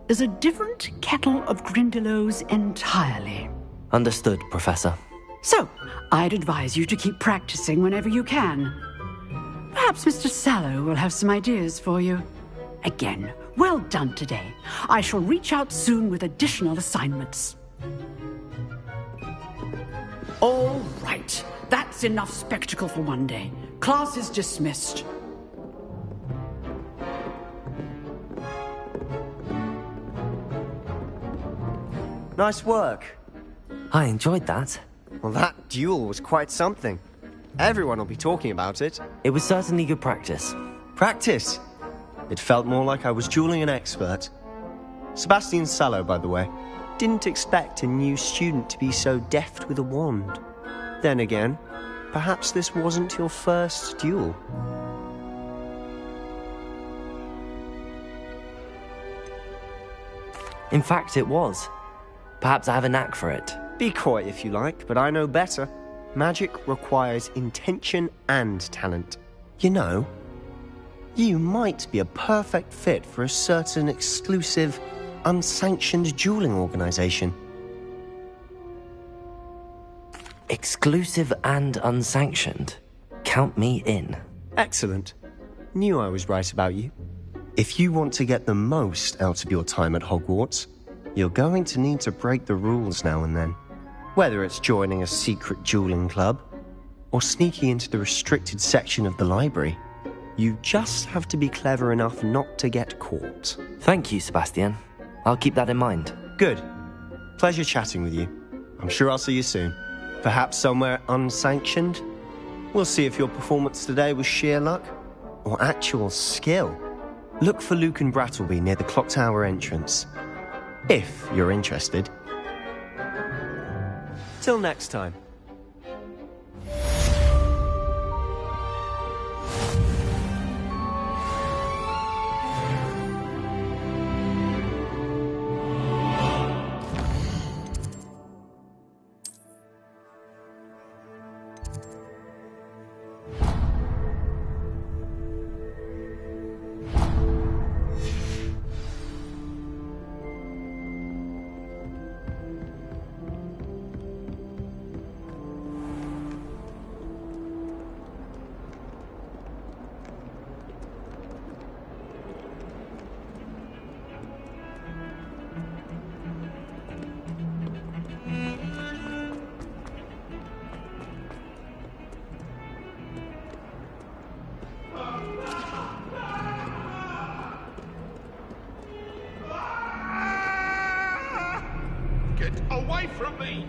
is a different kettle of Grindylows entirely. Understood, Professor. So, I'd advise you to keep practicing whenever you can. Perhaps Mr. Sallow will have some ideas for you. Again, well done today. I shall reach out soon with additional assignments. All right. That's enough spectacle for one day. Class is dismissed. Nice work. I enjoyed that. Well, that duel was quite something. Everyone will be talking about it. It was certainly good practice. Practice? It felt more like I was dueling an expert. Sebastian Sallow, by the way. Didn't expect a new student to be so deft with a wand. Then again, perhaps this wasn't your first duel. In fact, it was. Perhaps I have a knack for it. Be coy if you like, but I know better. Magic requires intention and talent. You know, you might be a perfect fit for a certain exclusive, unsanctioned dueling organization. Exclusive and unsanctioned? Count me in. Excellent. Knew I was right about you. If you want to get the most out of your time at Hogwarts, you're going to need to break the rules now and then. Whether it's joining a secret dueling club, or sneaking into the restricted section of the library, you just have to be clever enough not to get caught. Thank you, Sebastian. I'll keep that in mind. Good. Pleasure chatting with you. I'm sure I'll see you soon. Perhaps somewhere unsanctioned? We'll see if your performance today was sheer luck, or actual skill. Look for Luke and Brattleby near the clock tower entrance. If you're interested. Till next time. Get away from me!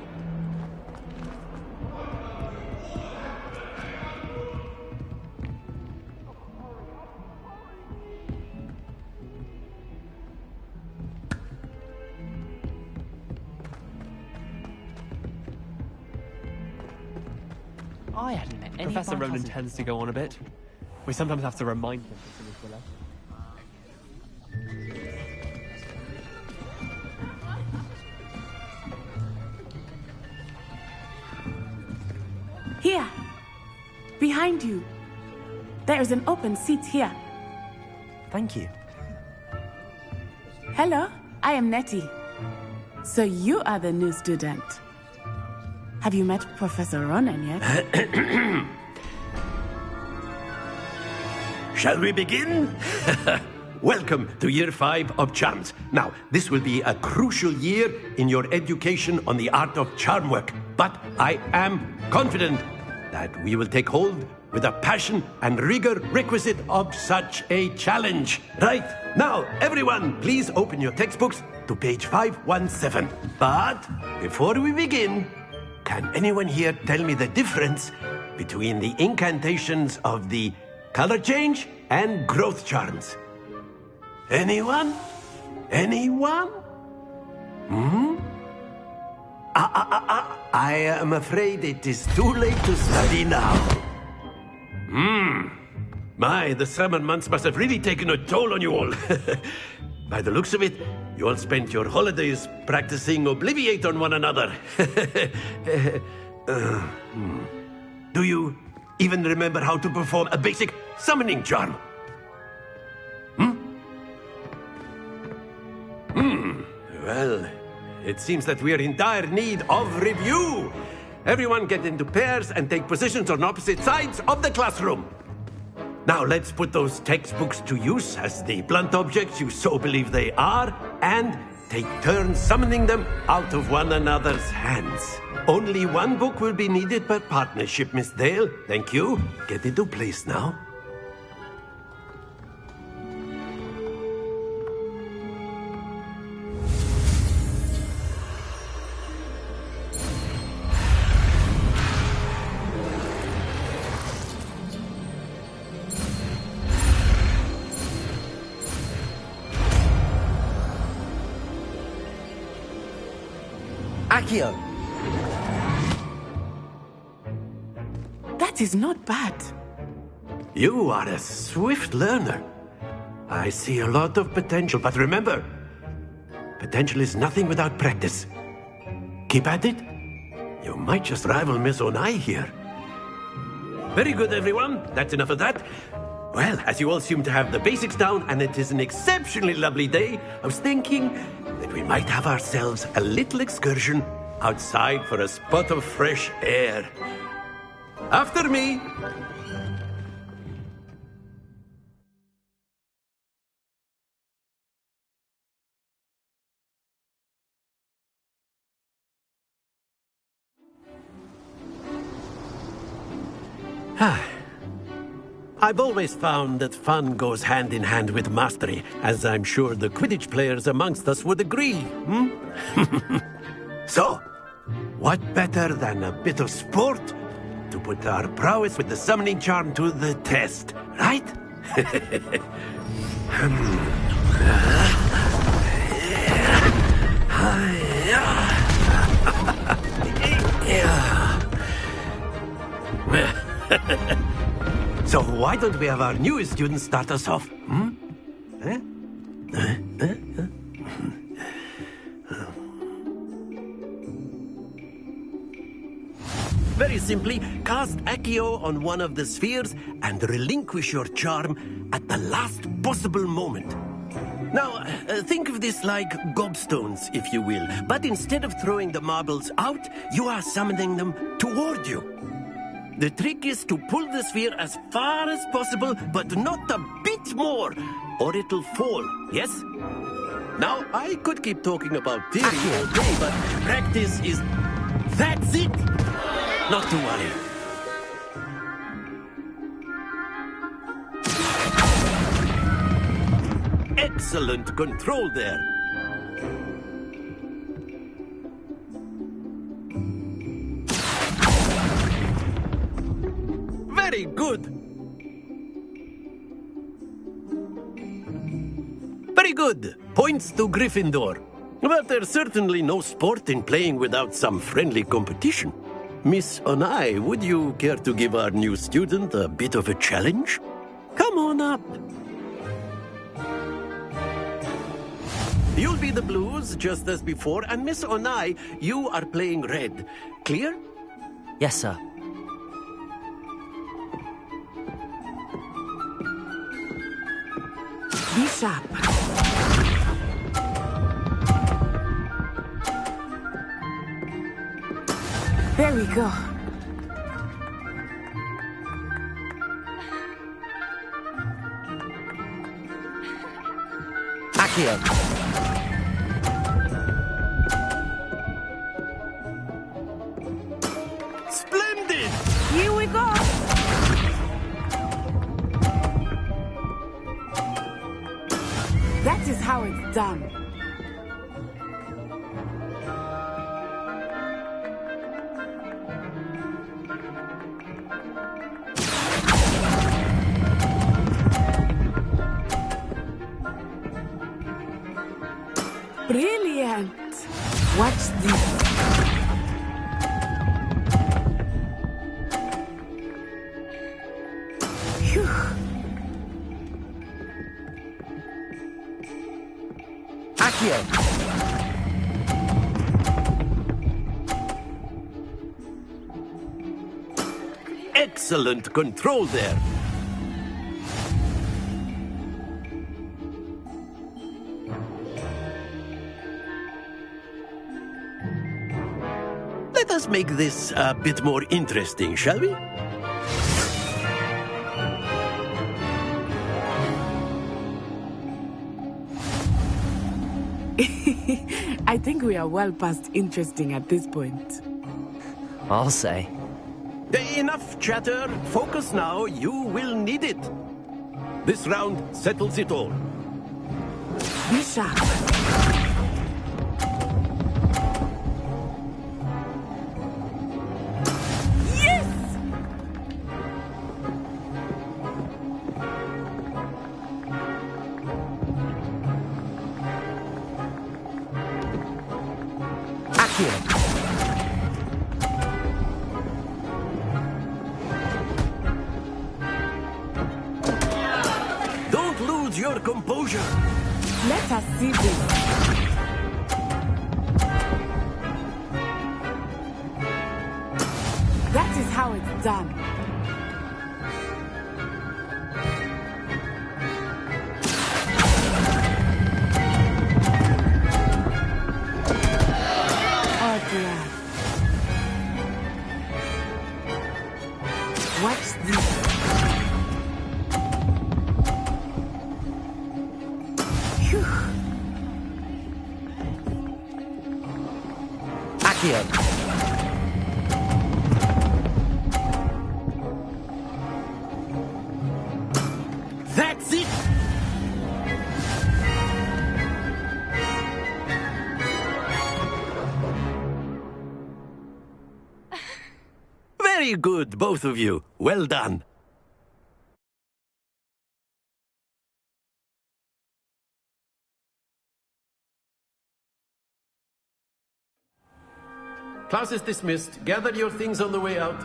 I hadn't met any Professor of my Ronan cousins. tends to go on a bit. We sometimes have to remind him to finish the lesson. Here. Behind you. There is an open seat here. Thank you. Hello, I am Nettie. So you are the new student. Have you met Professor Ronan yet? Shall we begin? Welcome to Year 5 of Charms. Now, this will be a crucial year in your education on the art of charm work. But I am confident that we will take hold with the passion and rigor requisite of such a challenge. Right, now, everyone, please open your textbooks to page 517. But before we begin, can anyone here tell me the difference between the incantations of the color change and growth charms? Anyone? Anyone? I am afraid it is too late to study now. My, the summer months must have really taken a toll on you all. By the looks of it, you all spent your holidays practicing Obliviate on one another. Do you even remember how to perform a basic summoning charm? Well, it seems that we are in dire need of review. Everyone get into pairs and take positions on opposite sides of the classroom. Now let's put those textbooks to use as the blunt objects you so believe they are, and take turns summoning them out of one another's hands. Only one book will be needed per partnership, Miss Dale. Thank you. Get into place now. Accio! That is not bad. You are a swift learner. I see a lot of potential, but remember, potential is nothing without practice. Keep at it. You might just rival Miss Onai here. Very good, everyone. That's enough of that. Well, as you all seem to have the basics down, and it is an exceptionally lovely day, I was thinking that we might have ourselves a little excursion outside for a spot of fresh air. After me. I've always found that fun goes hand in hand with mastery, as I'm sure the Quidditch players amongst us would agree. So, what better than a bit of sport to put our prowess with the summoning charm to the test, right? So why don't we have our newest student start us off? Very simply, cast Accio on one of the spheres and relinquish your charm at the last possible moment. Now, think of this like gobstones, if you will. But instead of throwing the marbles out, you are summoning them toward you. The trick is to pull the sphere as far as possible, but not a bit more, or it'll fall, yes? Now, I could keep talking about theory all day, but practice is... That's it! Not to worry. Excellent control there. Very good. Very good. Points to Gryffindor. But there's certainly no sport in playing without some friendly competition. Miss Onai, would you care to give our new student a bit of a challenge? Come on up. You'll be the blues, just as before, and Miss Onai, you are playing red. Clear? Yes, sir. Be sharp. There we go. Accio. Splendid! Here we go! That is how it's done. Brilliant! Watch this. Phew. Accio! Excellent control there. Let us make this a bit more interesting, shall we? I think we are well past interesting at this point. I'll say. Enough chatter. Focus now. You will need it. This round settles it all. Be sharp. Don't lose your composure. Let us see this. That is how it's done. Oh dear. Watch this. Phew. Accio! That's it. Very good, both of you. Well done. Class is dismissed. Gather your things on the way out.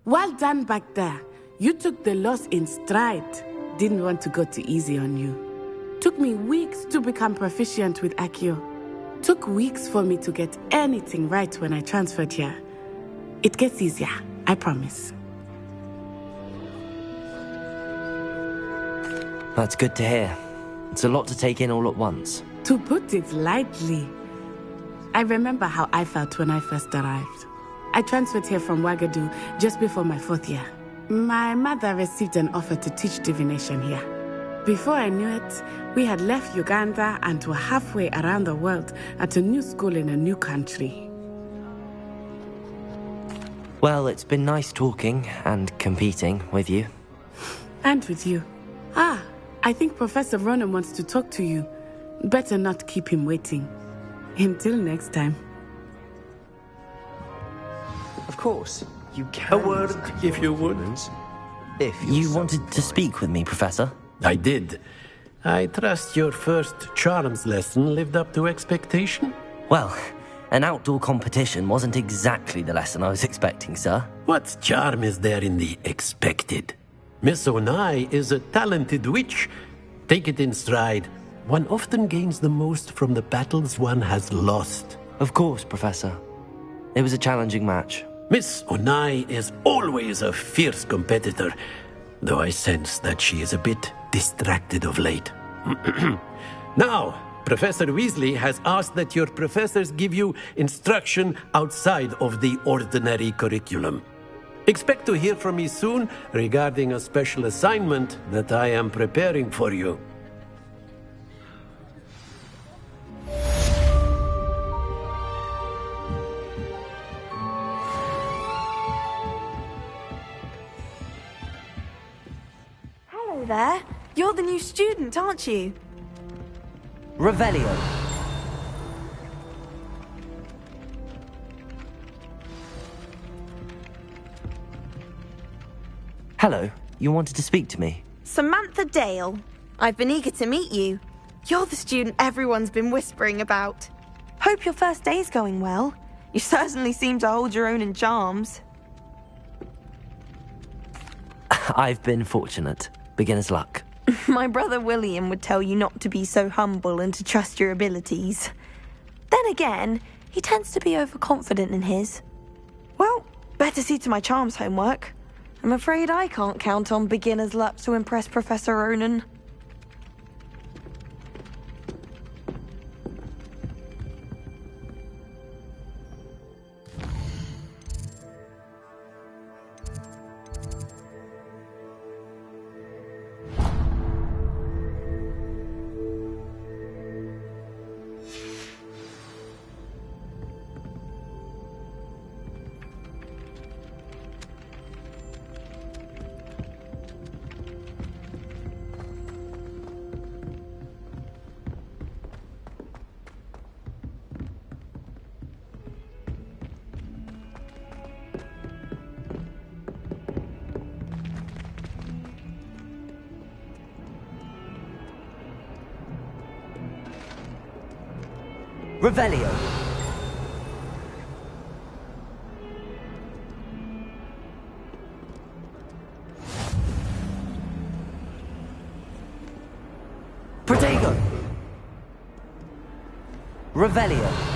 Well done back there. You took the loss in stride. Didn't want to go too easy on you. Took me weeks to become proficient with Accio. Took weeks for me to get anything right when I transferred here. It gets easier, I promise. That's good to hear. It's a lot to take in all at once. To put it lightly, I remember how I felt when I first arrived. I transferred here from Ouagadougou just before my 4th year. My mother received an offer to teach divination here. Before I knew it, we had left Uganda and were halfway around the world at a new school in a new country. Well, it's been nice talking and competing with you. And with you. Ah, I think Professor Ronan wants to talk to you. Better not keep him waiting. Until next time. Of course, you can. A word, if you would. If you wanted to speak with me, Professor? I did. I trust your first charms lesson lived up to expectation? Well, an outdoor competition wasn't exactly the lesson I was expecting, sir. What charm is there in the expected? Miss Onai is a talented witch. Take it in stride. One often gains the most from the battles one has lost. Of course, Professor. It was a challenging match. Miss Onai is always a fierce competitor, though I sense that she is a bit distracted of late. Now, Professor Weasley has asked that your professors give you instruction outside of the ordinary curriculum. Expect to hear from me soon regarding a special assignment that I am preparing for you. Hello there. You're the new student, aren't you? Revelio. Hello, you wanted to speak to me? Samantha Dale. I've been eager to meet you. You're the student everyone's been whispering about. Hope your first day's going well. You certainly seem to hold your own in charms. I've been fortunate. Beginner's luck. My brother William would tell you not to be so humble and to trust your abilities. Then again, he tends to be overconfident in his. Well, better see to my charms homework. I'm afraid I can't count on beginner's luck to impress Professor Ronan. Revelio. Protego. Revelio.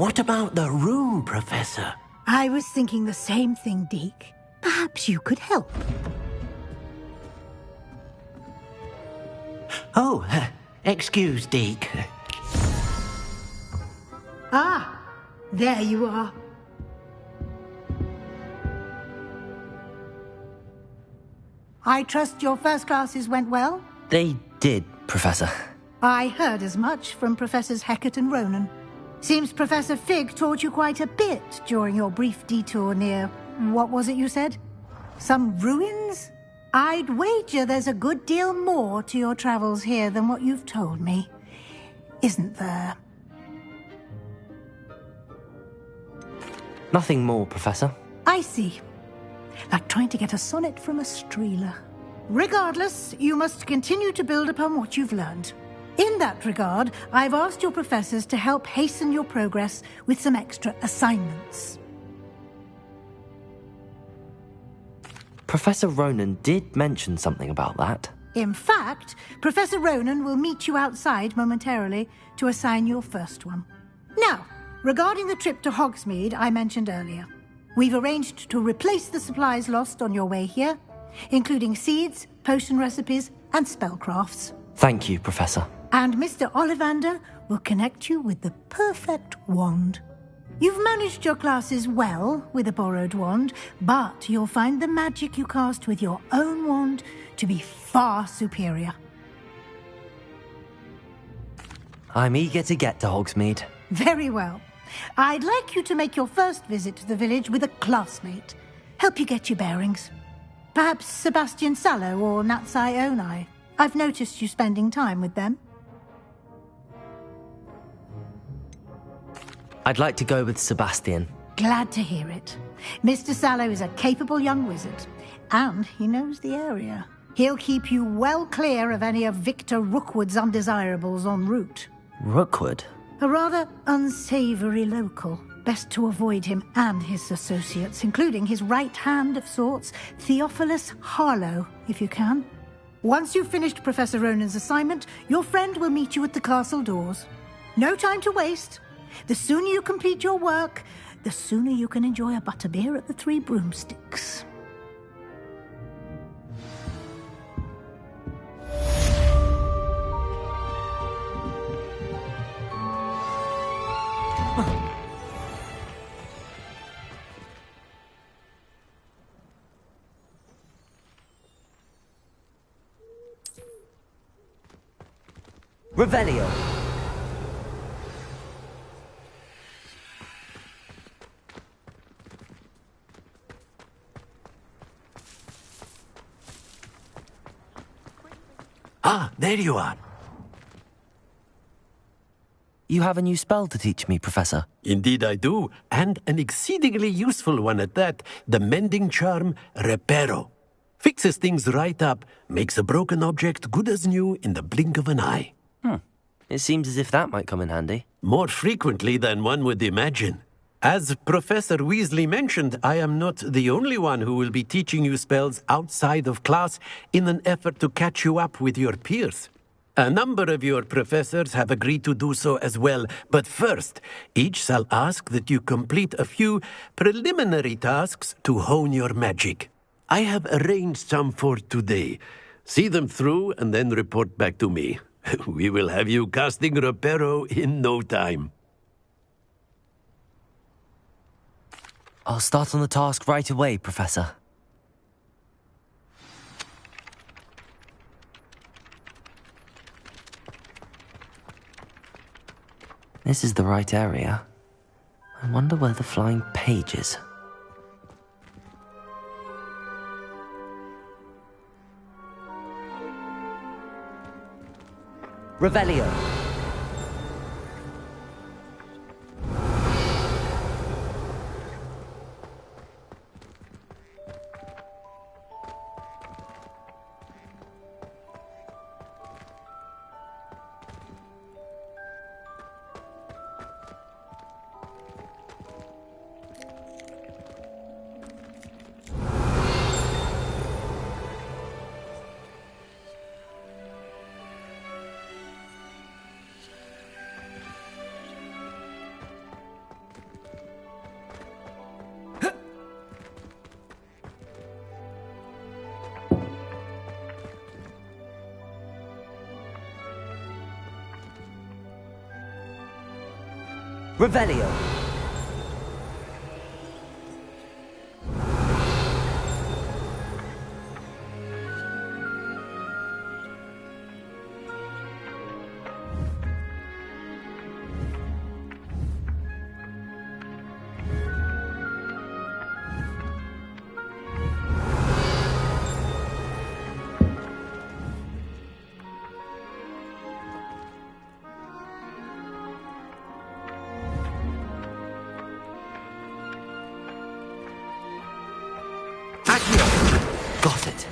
What about the room, Professor? I was thinking the same thing, Deke. Perhaps you could help. Oh, excuse, Deke. Ah, there you are. I trust your first classes went well? They did, Professor. I heard as much from Professors Hecat and Ronan. Seems Professor Fig taught you quite a bit during your brief detour near... what was it you said? Some ruins? I'd wager there's a good deal more to your travels here than what you've told me. Isn't there? Nothing more, Professor. I see. Like trying to get a sonnet from a streeler. Regardless, you must continue to build upon what you've learned. In that regard, I've asked your professors to help hasten your progress with some extra assignments. Professor Ronan did mention something about that. In fact, Professor Ronan will meet you outside momentarily to assign your first one. Now, regarding the trip to Hogsmeade I mentioned earlier, we've arranged to replace the supplies lost on your way here, including seeds, potion recipes, and spellcrafts. Thank you, Professor. And Mr. Ollivander will connect you with the perfect wand. You've managed your classes well with a borrowed wand, but you'll find the magic you cast with your own wand to be far superior. I'm eager to get to Hogsmeade. Very well. I'd like you to make your first visit to the village with a classmate. Help you get your bearings. Perhaps Sebastian Sallow or Natsai Onai. I've noticed you spending time with them. I'd like to go with Sebastian. Glad to hear it. Mr. Sallow is a capable young wizard, and he knows the area. He'll keep you well clear of any of Victor Rookwood's undesirables en route. Rookwood? A rather unsavory local. Best to avoid him and his associates, including his right hand of sorts, Theophilus Harlow, if you can. Once you've finished Professor Ronan's assignment, your friend will meet you at the castle doors. No time to waste. The sooner you complete your work, the sooner you can enjoy a butterbeer at the Three Broomsticks. Revelio. Ah, there you are. You have a new spell to teach me, Professor. Indeed I do, and an exceedingly useful one at that. The mending charm, Reparo. Fixes things right up, makes a broken object good as new in the blink of an eye. It seems as if that might come in handy. More frequently than one would imagine. As Professor Weasley mentioned, I am not the only one who will be teaching you spells outside of class in an effort to catch you up with your peers. A number of your professors have agreed to do so as well, but first, each shall ask that you complete a few preliminary tasks to hone your magic. I have arranged some for today. See them through and then report back to me. We will have you casting Reparo in no time. I'll start on the task right away, Professor. This is the right area. I wonder where the flying page is. Revelio. Revelio. Got it.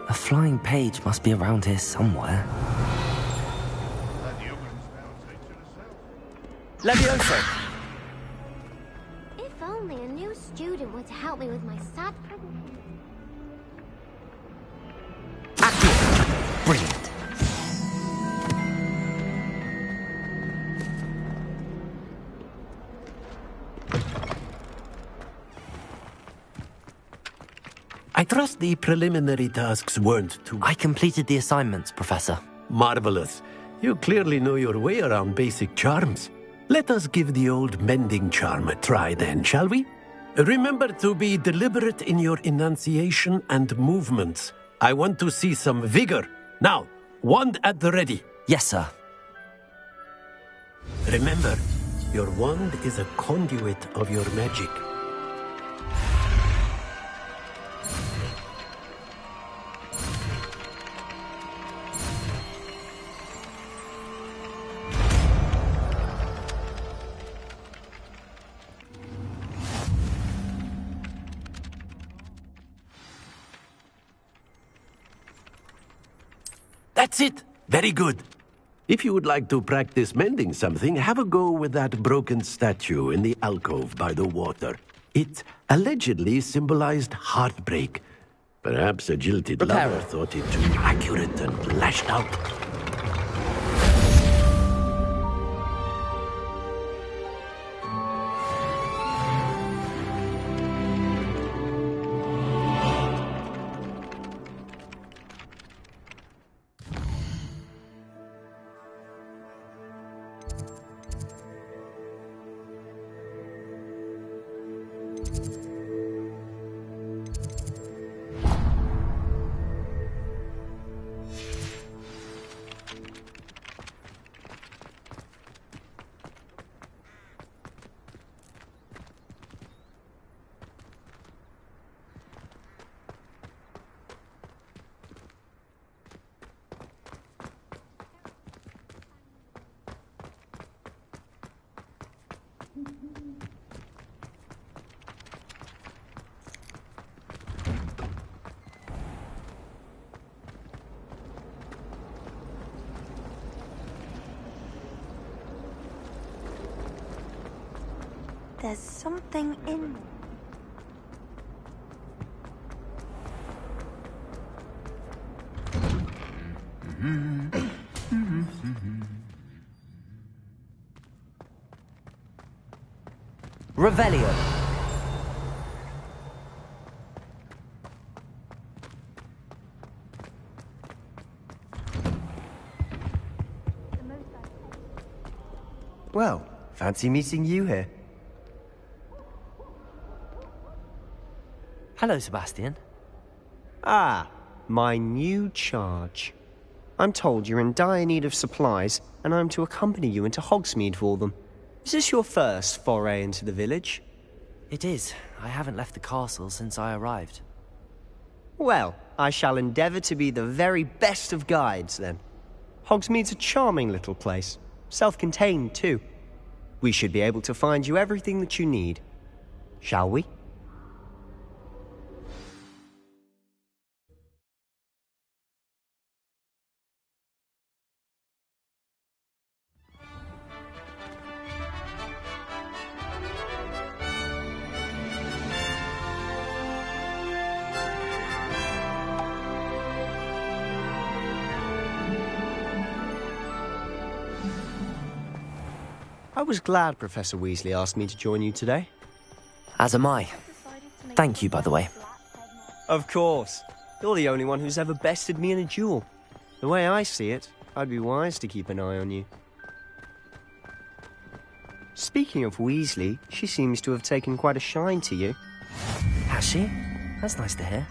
A flying page must be around here somewhere. Levioso! If only a new student were to help me with my sad problem. Brilliant. I trust the preliminary tasks weren't too... I completed the assignments, Professor. Marvelous. You clearly know your way around basic charms. Let us give the old mending charm a try then, shall we? Remember to be deliberate in your enunciation and movements. I want to see some vigor. Now, wand at the ready. Yes, sir. Remember, your wand is a conduit of your magic. That's it. Very good. If you would like to practice mending something, have a go with that broken statue in the alcove by the water. It allegedly symbolized heartbreak. Perhaps a jilted lover thought it too accurate and lashed out. There's something in... Revelio. Well, fancy meeting you here. Hello, Sebastian. Ah, my new charge. I'm told you're in dire need of supplies, and I'm to accompany you into Hogsmeade for them. Is this your first foray into the village? It is. I haven't left the castle since I arrived. Well, I shall endeavour to be the very best of guides, then. Hogsmeade's a charming little place. Self-contained, too. We should be able to find you everything that you need. Shall we? I was glad Professor Weasley asked me to join you today. As am I. Thank you, by the way. Of course. You're the only one who's ever bested me in a duel. The way I see it, I'd be wise to keep an eye on you. Speaking of Weasley, she seems to have taken quite a shine to you. Has she? That's nice to hear.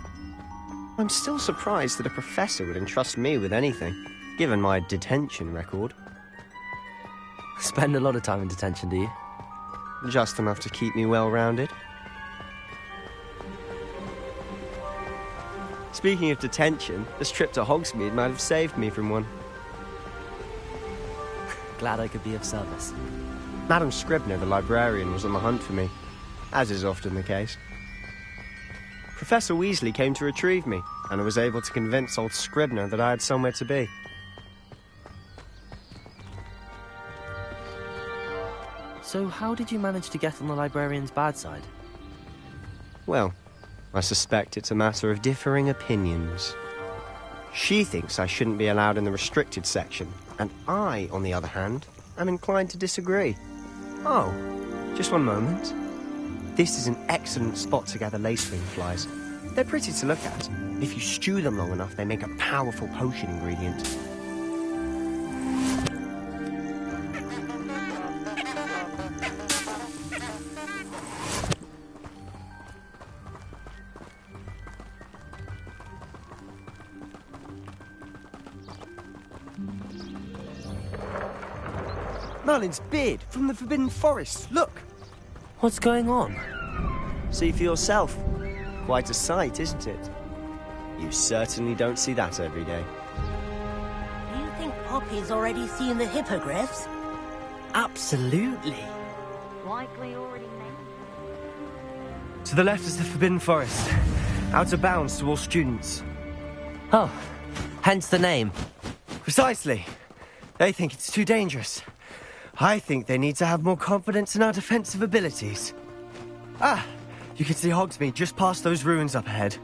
I'm still surprised that a professor would entrust me with anything, given my detention record. Spend a lot of time in detention, do you? Just enough to keep me well-rounded. Speaking of detention, this trip to Hogsmeade might have saved me from one. Glad I could be of service. Madam Scribner, the librarian, was on the hunt for me, as is often the case. Professor Weasley came to retrieve me, and I was able to convince old Scribner that I had somewhere to be. So how did you manage to get on the librarian's bad side? Well, I suspect it's a matter of differing opinions. She thinks I shouldn't be allowed in the restricted section, and I, on the other hand, am inclined to disagree. Oh, just one moment. This is an excellent spot to gather lacewing flies. They're pretty to look at. If you stew them long enough, they make a powerful potion ingredient. Merlin's beard from the Forbidden Forest. Look! What's going on? See for yourself. Quite a sight, isn't it? You certainly don't see that every day. Do you think Poppy's already seen the hippogriffs? Absolutely. Likely already named. To the left is the Forbidden Forest. Out of bounds to all students. Oh, hence the name. Precisely. They think it's too dangerous. I think they need to have more confidence in our defensive abilities. Ah, you can see Hogsmeade just past those ruins up ahead.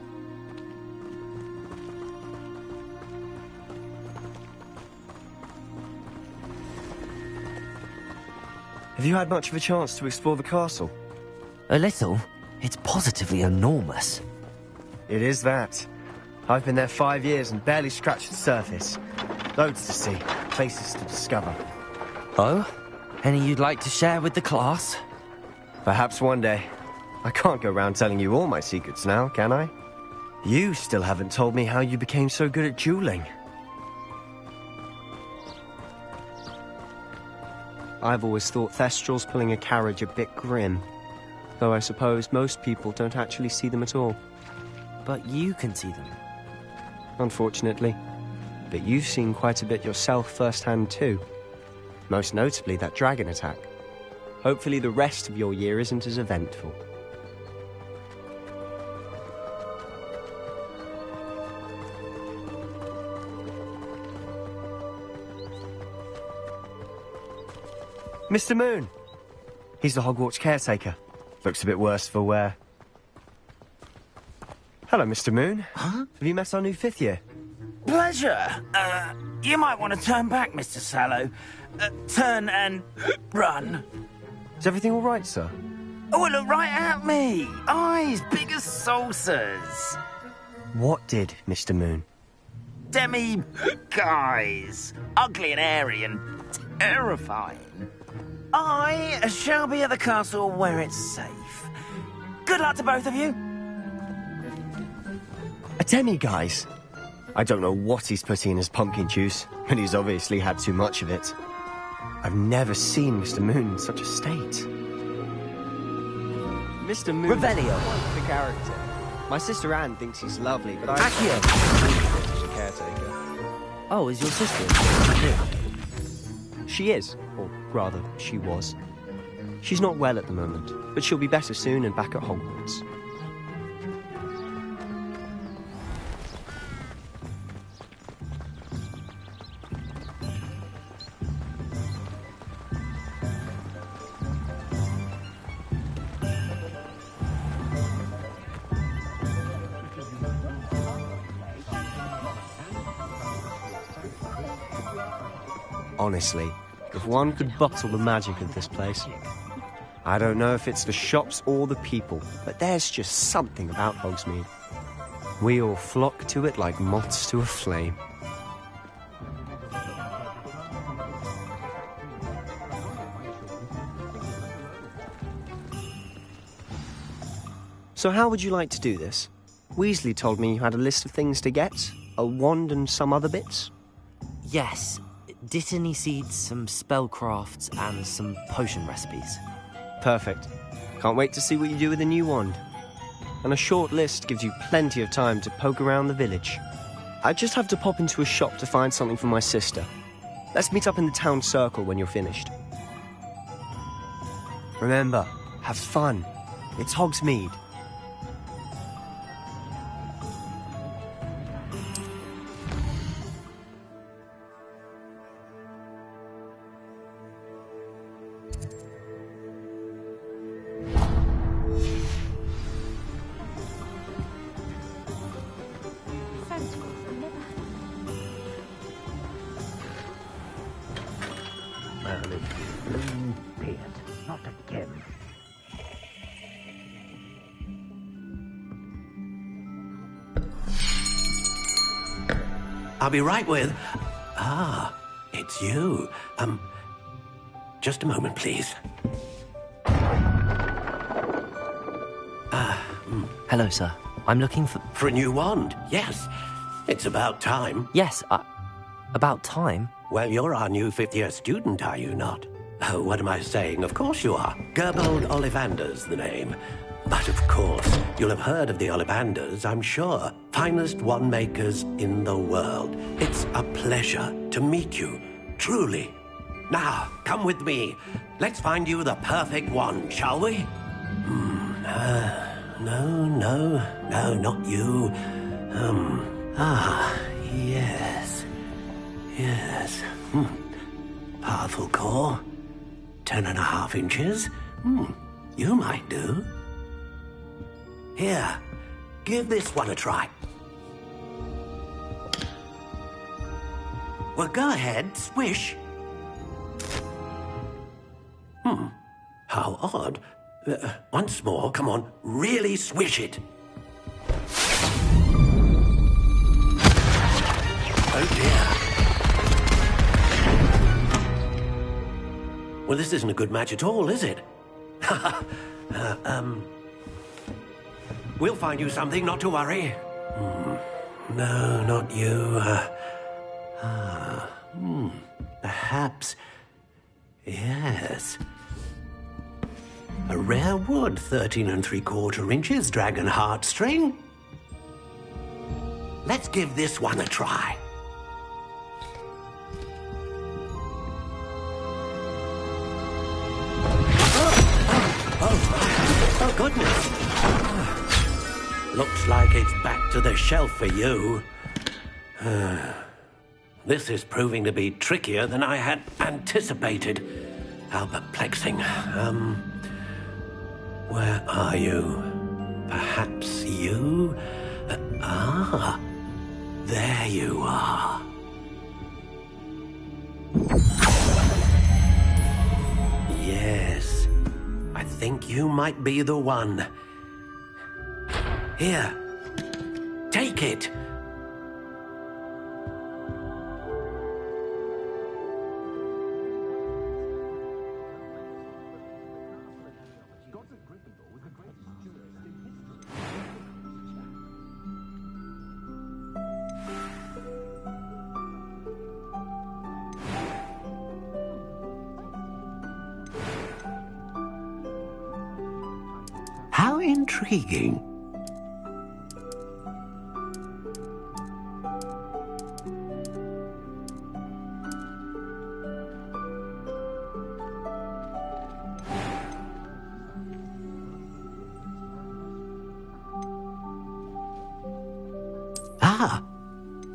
Have you had much of a chance to explore the castle? A little. It's positively enormous. It is that. I've been there 5 years and barely scratched the surface. Loads to see, places to discover. Oh? Any you'd like to share with the class? Perhaps one day. I can't go around telling you all my secrets now, can I? You still haven't told me how you became so good at dueling. I've always thought Thestrals pulling a carriage a bit grim. Though I suppose most people don't actually see them at all. But you can see them. Unfortunately. But you've seen quite a bit yourself firsthand too. Most notably that dragon attack. Hopefully the rest of your year isn't as eventful. Mr. Moon! He's the Hogwarts caretaker. Looks a bit worse for wear. Hello, Mr. Moon. Huh? Have you met our new 5th year? Pleasure. You might want to turn back, Mr. Sallow. Turn and run. Is everything all right, sir? Oh, look right at me. Eyes big as saucers. What did, Mr. Moon? Guys. Ugly and airy and terrifying. I shall be at the castle where it's safe. Good luck to both of you. A demi-guise? I don't know what he's putting in his pumpkin juice, but he's obviously had too much of it. I've never seen Mr. Moon in such a state. Mr. Moon is quite the character. My sister Anne thinks he's lovely, but I... Accio! ...as a caretaker. Oh, is your sister? She is, or rather, she was. She's not well at the moment, but she'll be better soon and back at Hogwarts. Honestly, if one could bottle the magic of this place. I don't know if it's the shops or the people, but there's just something about Hogsmeade. We all flock to it like moths to a flame. So how would you like to do this? Weasley told me you had a list of things to get, a wand and some other bits. Yes. Dittany seeds, some spellcrafts, and some potion recipes. Perfect. Can't wait to see what you do with the new wand. And a short list gives you plenty of time to poke around the village. I just have to pop into a shop to find something for my sister. Let's meet up in the town circle when you're finished. Remember, have fun. It's Hogsmeade. Not again. I'll be right with... Ah, it's you. Just a moment, please. Hello, sir. I'm looking for... For a new wand, yes. It's about time. Yes, about time? Well, you're our new 5th-year student, are you not? Oh, what am I saying? Of course you are. Gerbold Ollivander's the name. But of course, you'll have heard of the Ollivanders, I'm sure. Finest wand makers in the world. It's a pleasure to meet you, truly. Now, come with me. Let's find you the perfect wand, shall we? No, not you. Yes. Yes. Powerful core. 10.5 inches. You might do. Here, give this one a try. Well, go ahead, swish. How odd. Once more, come on, really swish it. Oh dear. Well, this isn't a good match at all, is it? We'll find you something, not to worry. No, not you. Perhaps. Yes. A rare wood, 13 3/4 inches, dragon heartstring. Let's give this one a try. Oh, goodness. Looks like it's back to the shelf for you. This is proving to be trickier than I had anticipated. How perplexing. Where are you? Perhaps you? There you are. Yes, I think you might be the one. Here, take it. How intriguing.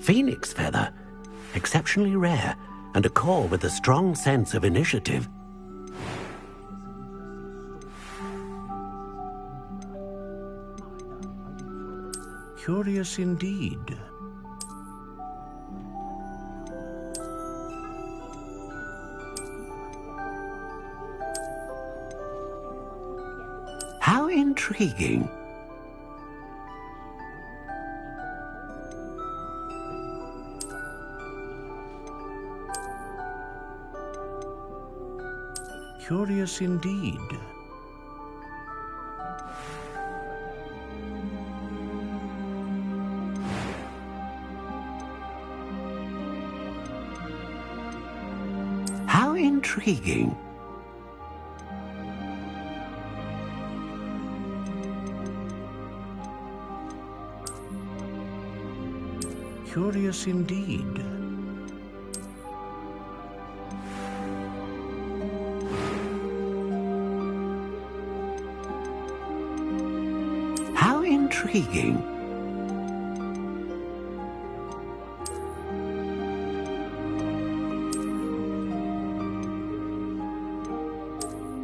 Phoenix feather. Exceptionally rare, and a core with a strong sense of initiative. Curious indeed. How intriguing. Curious indeed. How intriguing. Curious indeed. How intriguing.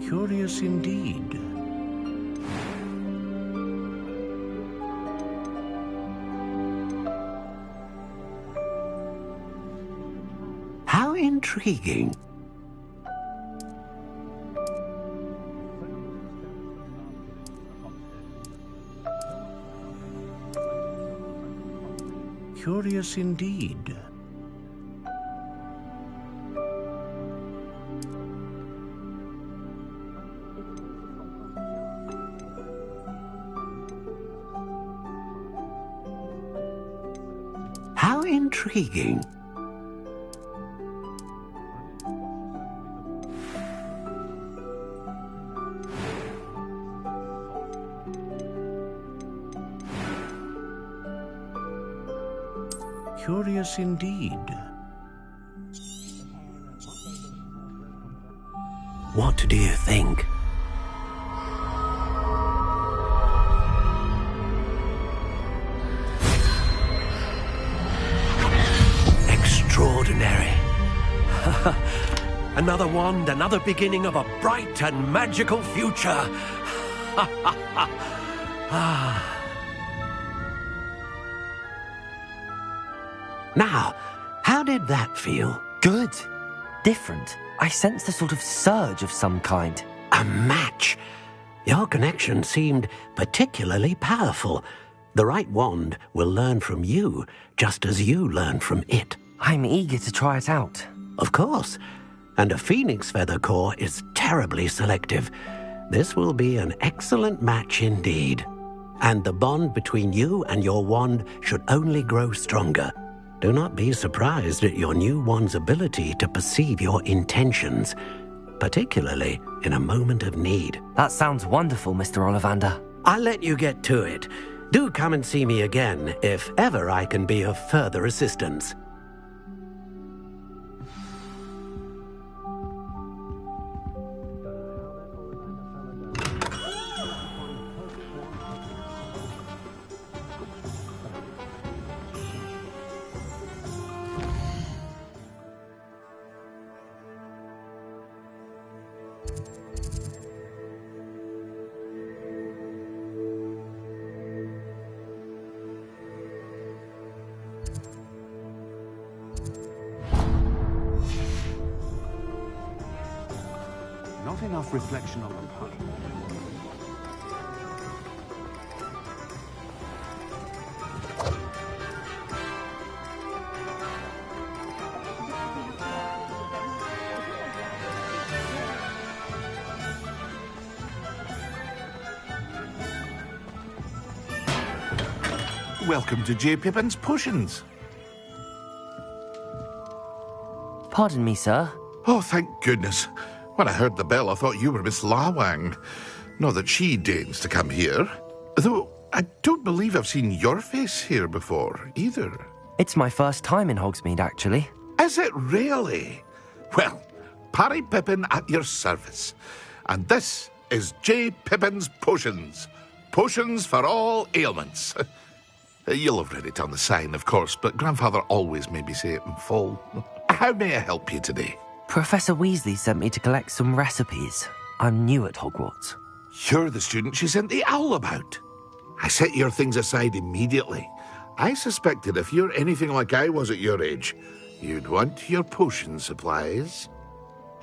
Curious indeed. How intriguing. Curious indeed. How intriguing. Curious indeed. What do you think? Extraordinary. Another wand, another beginning of a bright and magical future. Now, how did that feel? Good. Different. I sensed a sort of surge of some kind. A match. Your connection seemed particularly powerful. The right wand will learn from you, just as you learn from it. I'm eager to try it out. Of course. And a phoenix feather core is terribly selective. This will be an excellent match indeed. And the bond between you and your wand should only grow stronger. Do not be surprised at your new wand's ability to perceive your intentions, particularly in a moment of need. That sounds wonderful, Mr. Ollivander. I'll let you get to it. Do come and see me again if ever I can be of further assistance. Not enough reflection on the part. Welcome to J. Pippin's Potions. Pardon me, sir. Oh, thank goodness. When I heard the bell, I thought you were Miss Lawang. Not that she deigns to come here. Though, I don't believe I've seen your face here before, either. It's my first time in Hogsmeade, actually. Is it really? Well, Parry Pippin at your service. And this is J. Pippin's Potions. Potions for all ailments. You'll have read it on the sign, of course, but Grandfather always made me say it in full. How may I help you today? Professor Weasley sent me to collect some recipes. I'm new at Hogwarts. You're the student she sent the owl about. I set your things aside immediately. I suspected if you're anything like I was at your age, you'd want your potion supplies.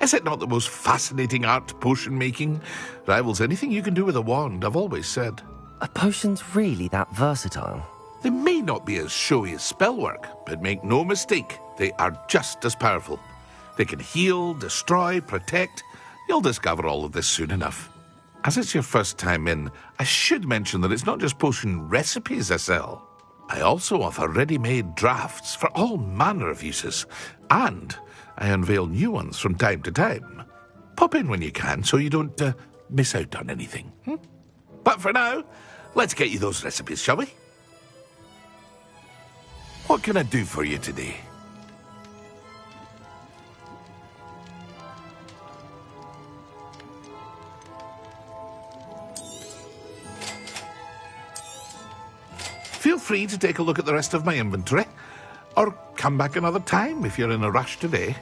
Is it not the most fascinating art, potion making? Rivals anything you can do with a wand, I've always said. Are potions really that versatile? They may not be as showy as spellwork, but make no mistake, they are just as powerful. They can heal, destroy, protect. You'll discover all of this soon enough. As it's your first time in, I should mention that it's not just potion recipes I sell. I also offer ready-made drafts for all manner of uses, and I unveil new ones from time to time. Pop in when you can so you don't miss out on anything. But for now, let's get you those recipes, shall we? What can I do for you today? Feel free to take a look at the rest of my inventory, or come back another time if you're in a rush today.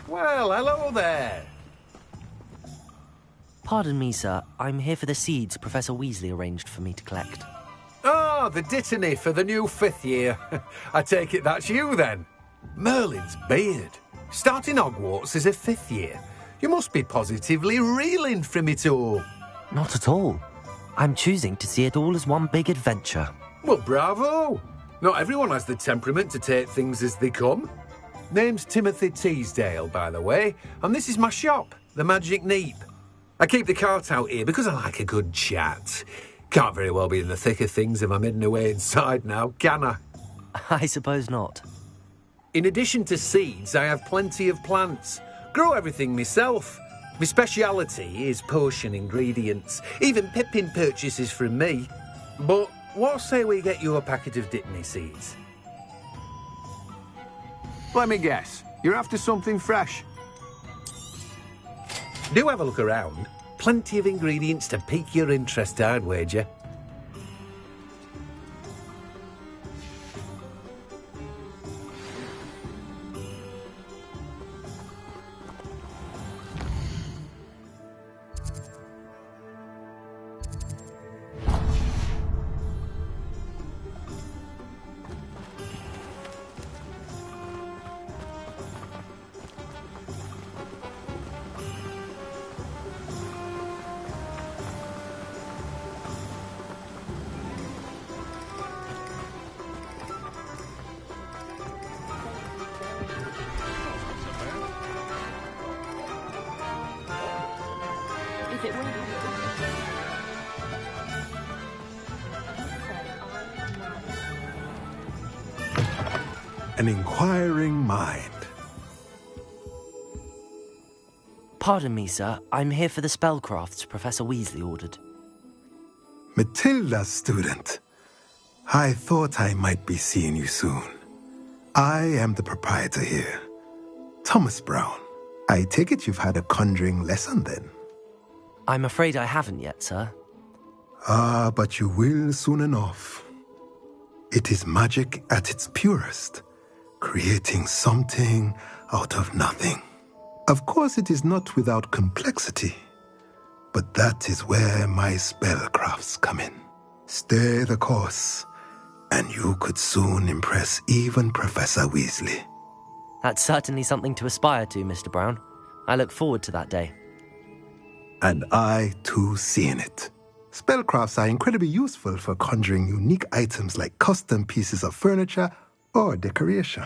Well, hello there. Pardon me, sir. I'm here for the seeds Professor Weasley arranged for me to collect. Oh, the dittany for the new 5th year. I take it that's you, then. Merlin's beard. Starting Hogwarts as a 5th year. You must be positively reeling from it all. Not at all. I'm choosing to see it all as one big adventure. Well, bravo! Not everyone has the temperament to take things as they come. Name's Timothy Teasdale, by the way, and this is my shop, the Magic Neep. I keep the cart out here because I like a good chat. Can't very well be in the thick of things if I'm hidden away inside now, can I? I suppose not. In addition to seeds, I have plenty of plants. Grow everything myself. My speciality is potion ingredients. Even Pippin purchases from me. But what say we get you a packet of Dittany seeds? Let me guess. You're after something fresh. Do have a look around. Plenty of ingredients to pique your interest, I'd wager. An inquiring mind. Pardon me, sir. I'm here for the spellcrafts Professor Weasley ordered. Matilda's student. I thought I might be seeing you soon. I am the proprietor here, Thomas Brown. I take it you've had a conjuring lesson then? I'm afraid I haven't yet, sir. Ah, but you will soon enough. It is magic at its purest, creating something out of nothing. Of course, it is not without complexity, but that is where my spellcrafts come in. Stay the course, and you could soon impress even Professor Weasley. That's certainly something to aspire to, Mr. Brown. I look forward to that day. And I, too, seeing it. Spellcrafts are incredibly useful for conjuring unique items like custom pieces of furniture or decoration.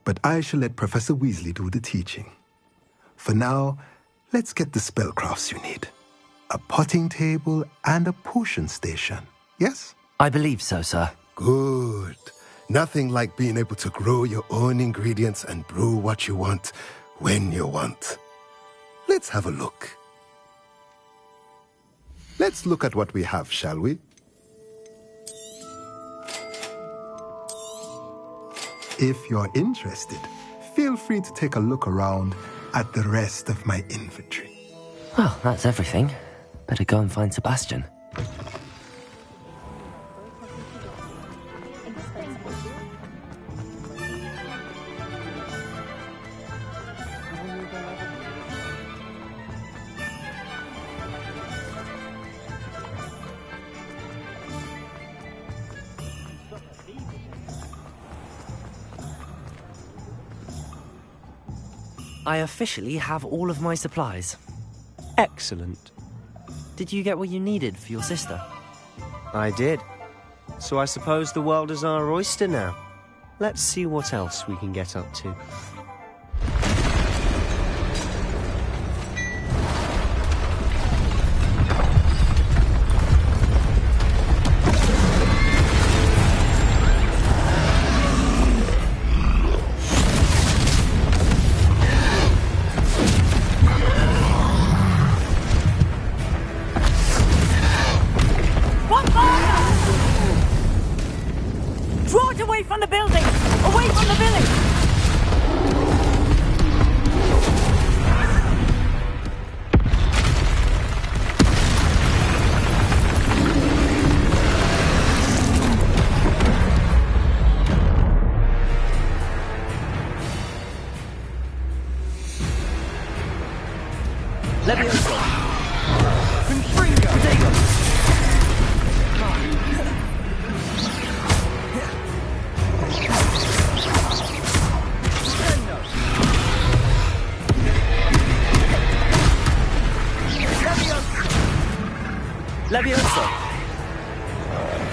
But I shall let Professor Weasley do the teaching. For now, let's get the spellcrafts you need. A potting table and a potion station, yes? I believe so, sir. Good. Nothing like being able to grow your own ingredients and brew what you want when you want. Let's have a look. Let's look at what we have, shall we? If you're interested, feel free to take a look around at the rest of my inventory. Well, that's everything. Better go and find Sebastian. I officially have all of my supplies. Excellent. Did you get what you needed for your sister? I did. So I suppose the world is our oyster now. Let's see what else we can get up to. Levioso!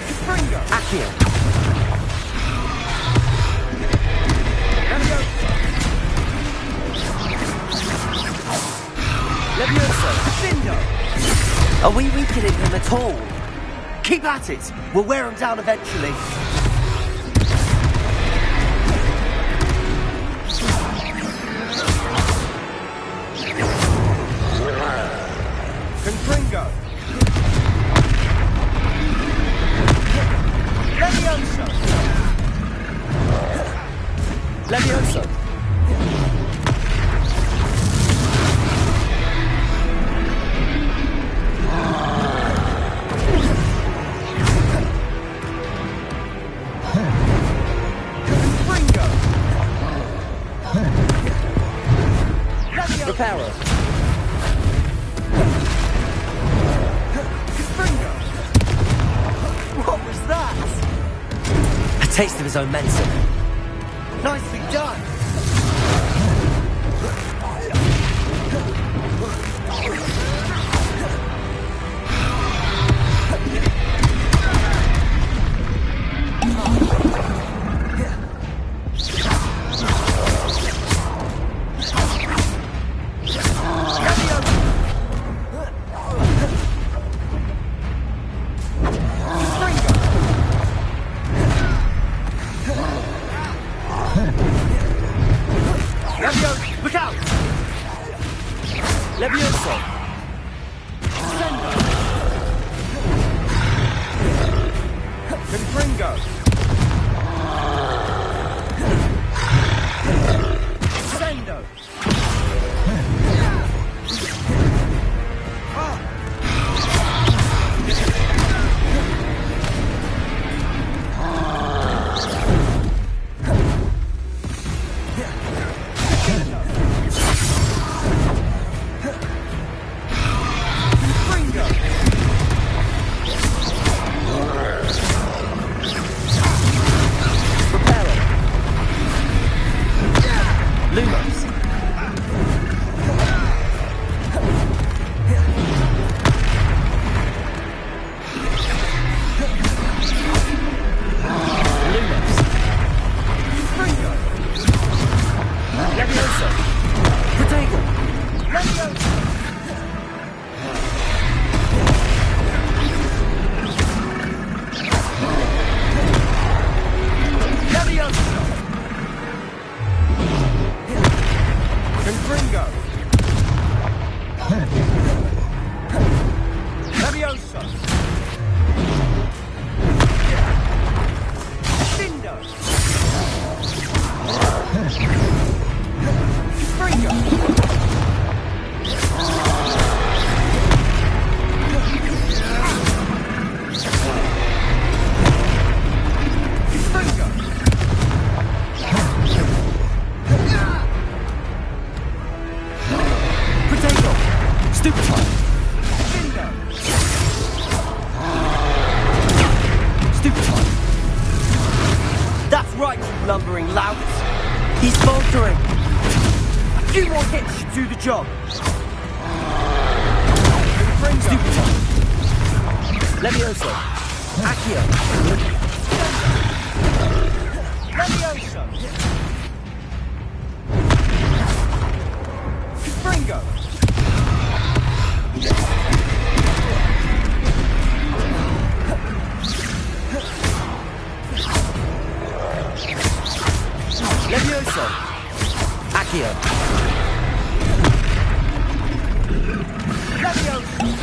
Springo! Accio! Levioso! Cindo! Are we weakening him at all? Keep at it! We'll wear him down eventually. Confringo! Levioso! Levioso! Reparo! What was that? A taste of his own medicine. Nicely done! Look out! Levioso! Confringo! Sendo! lumbering louts. He's faltering. A few more hits should do the job. Stupid one. Levioso. Accio. Levioso. Springo. Levioso. Accio. Levioso.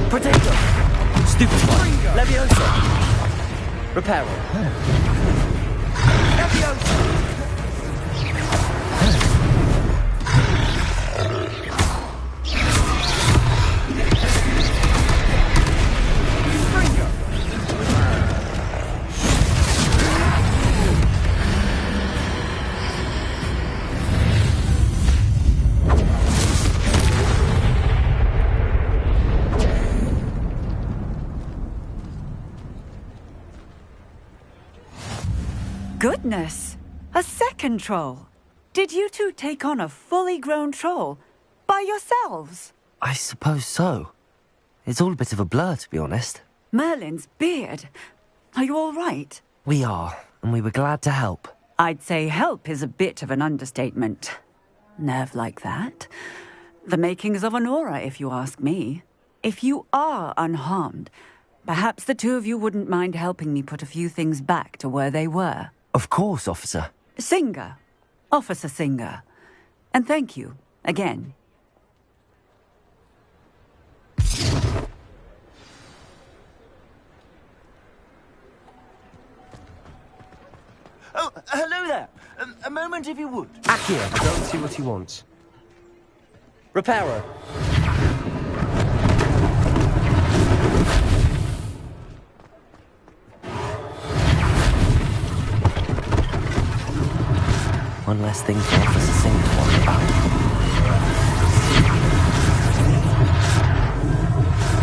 Potato. Stupid one. Levioso. Reparo. Levioso. Goodness! A second troll. Did you two take on a fully grown troll? By yourselves? I suppose so. It's all a bit of a blur, to be honest. Merlin's beard. Are you all right? We are, and we were glad to help. I'd say help is a bit of an understatement. Nerve like that. The makings of an aura, if you ask me. If you are unharmed, perhaps the two of you wouldn't mind helping me put a few things back to where they were. Of course, officer. Singer. Officer Singer. And thank you, again. Oh, hello there. A moment if you would. Akio, go and see what he wants. Reparo. One less thing for Officer Singh to worry about.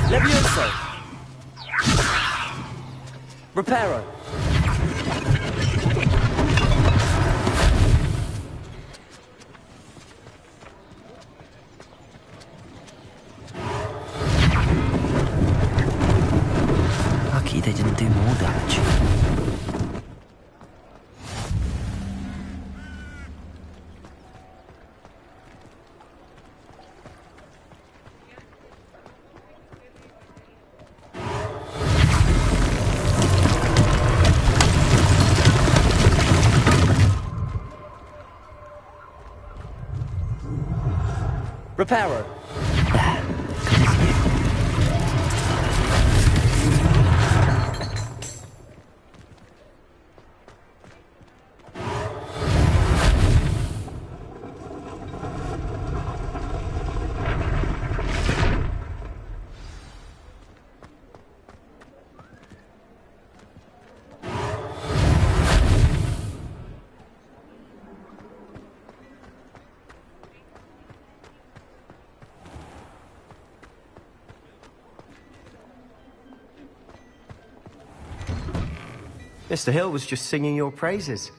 Levioso. Reparo. Lucky they didn't do more damage. Reparo. Mr. Hill was just singing your praises.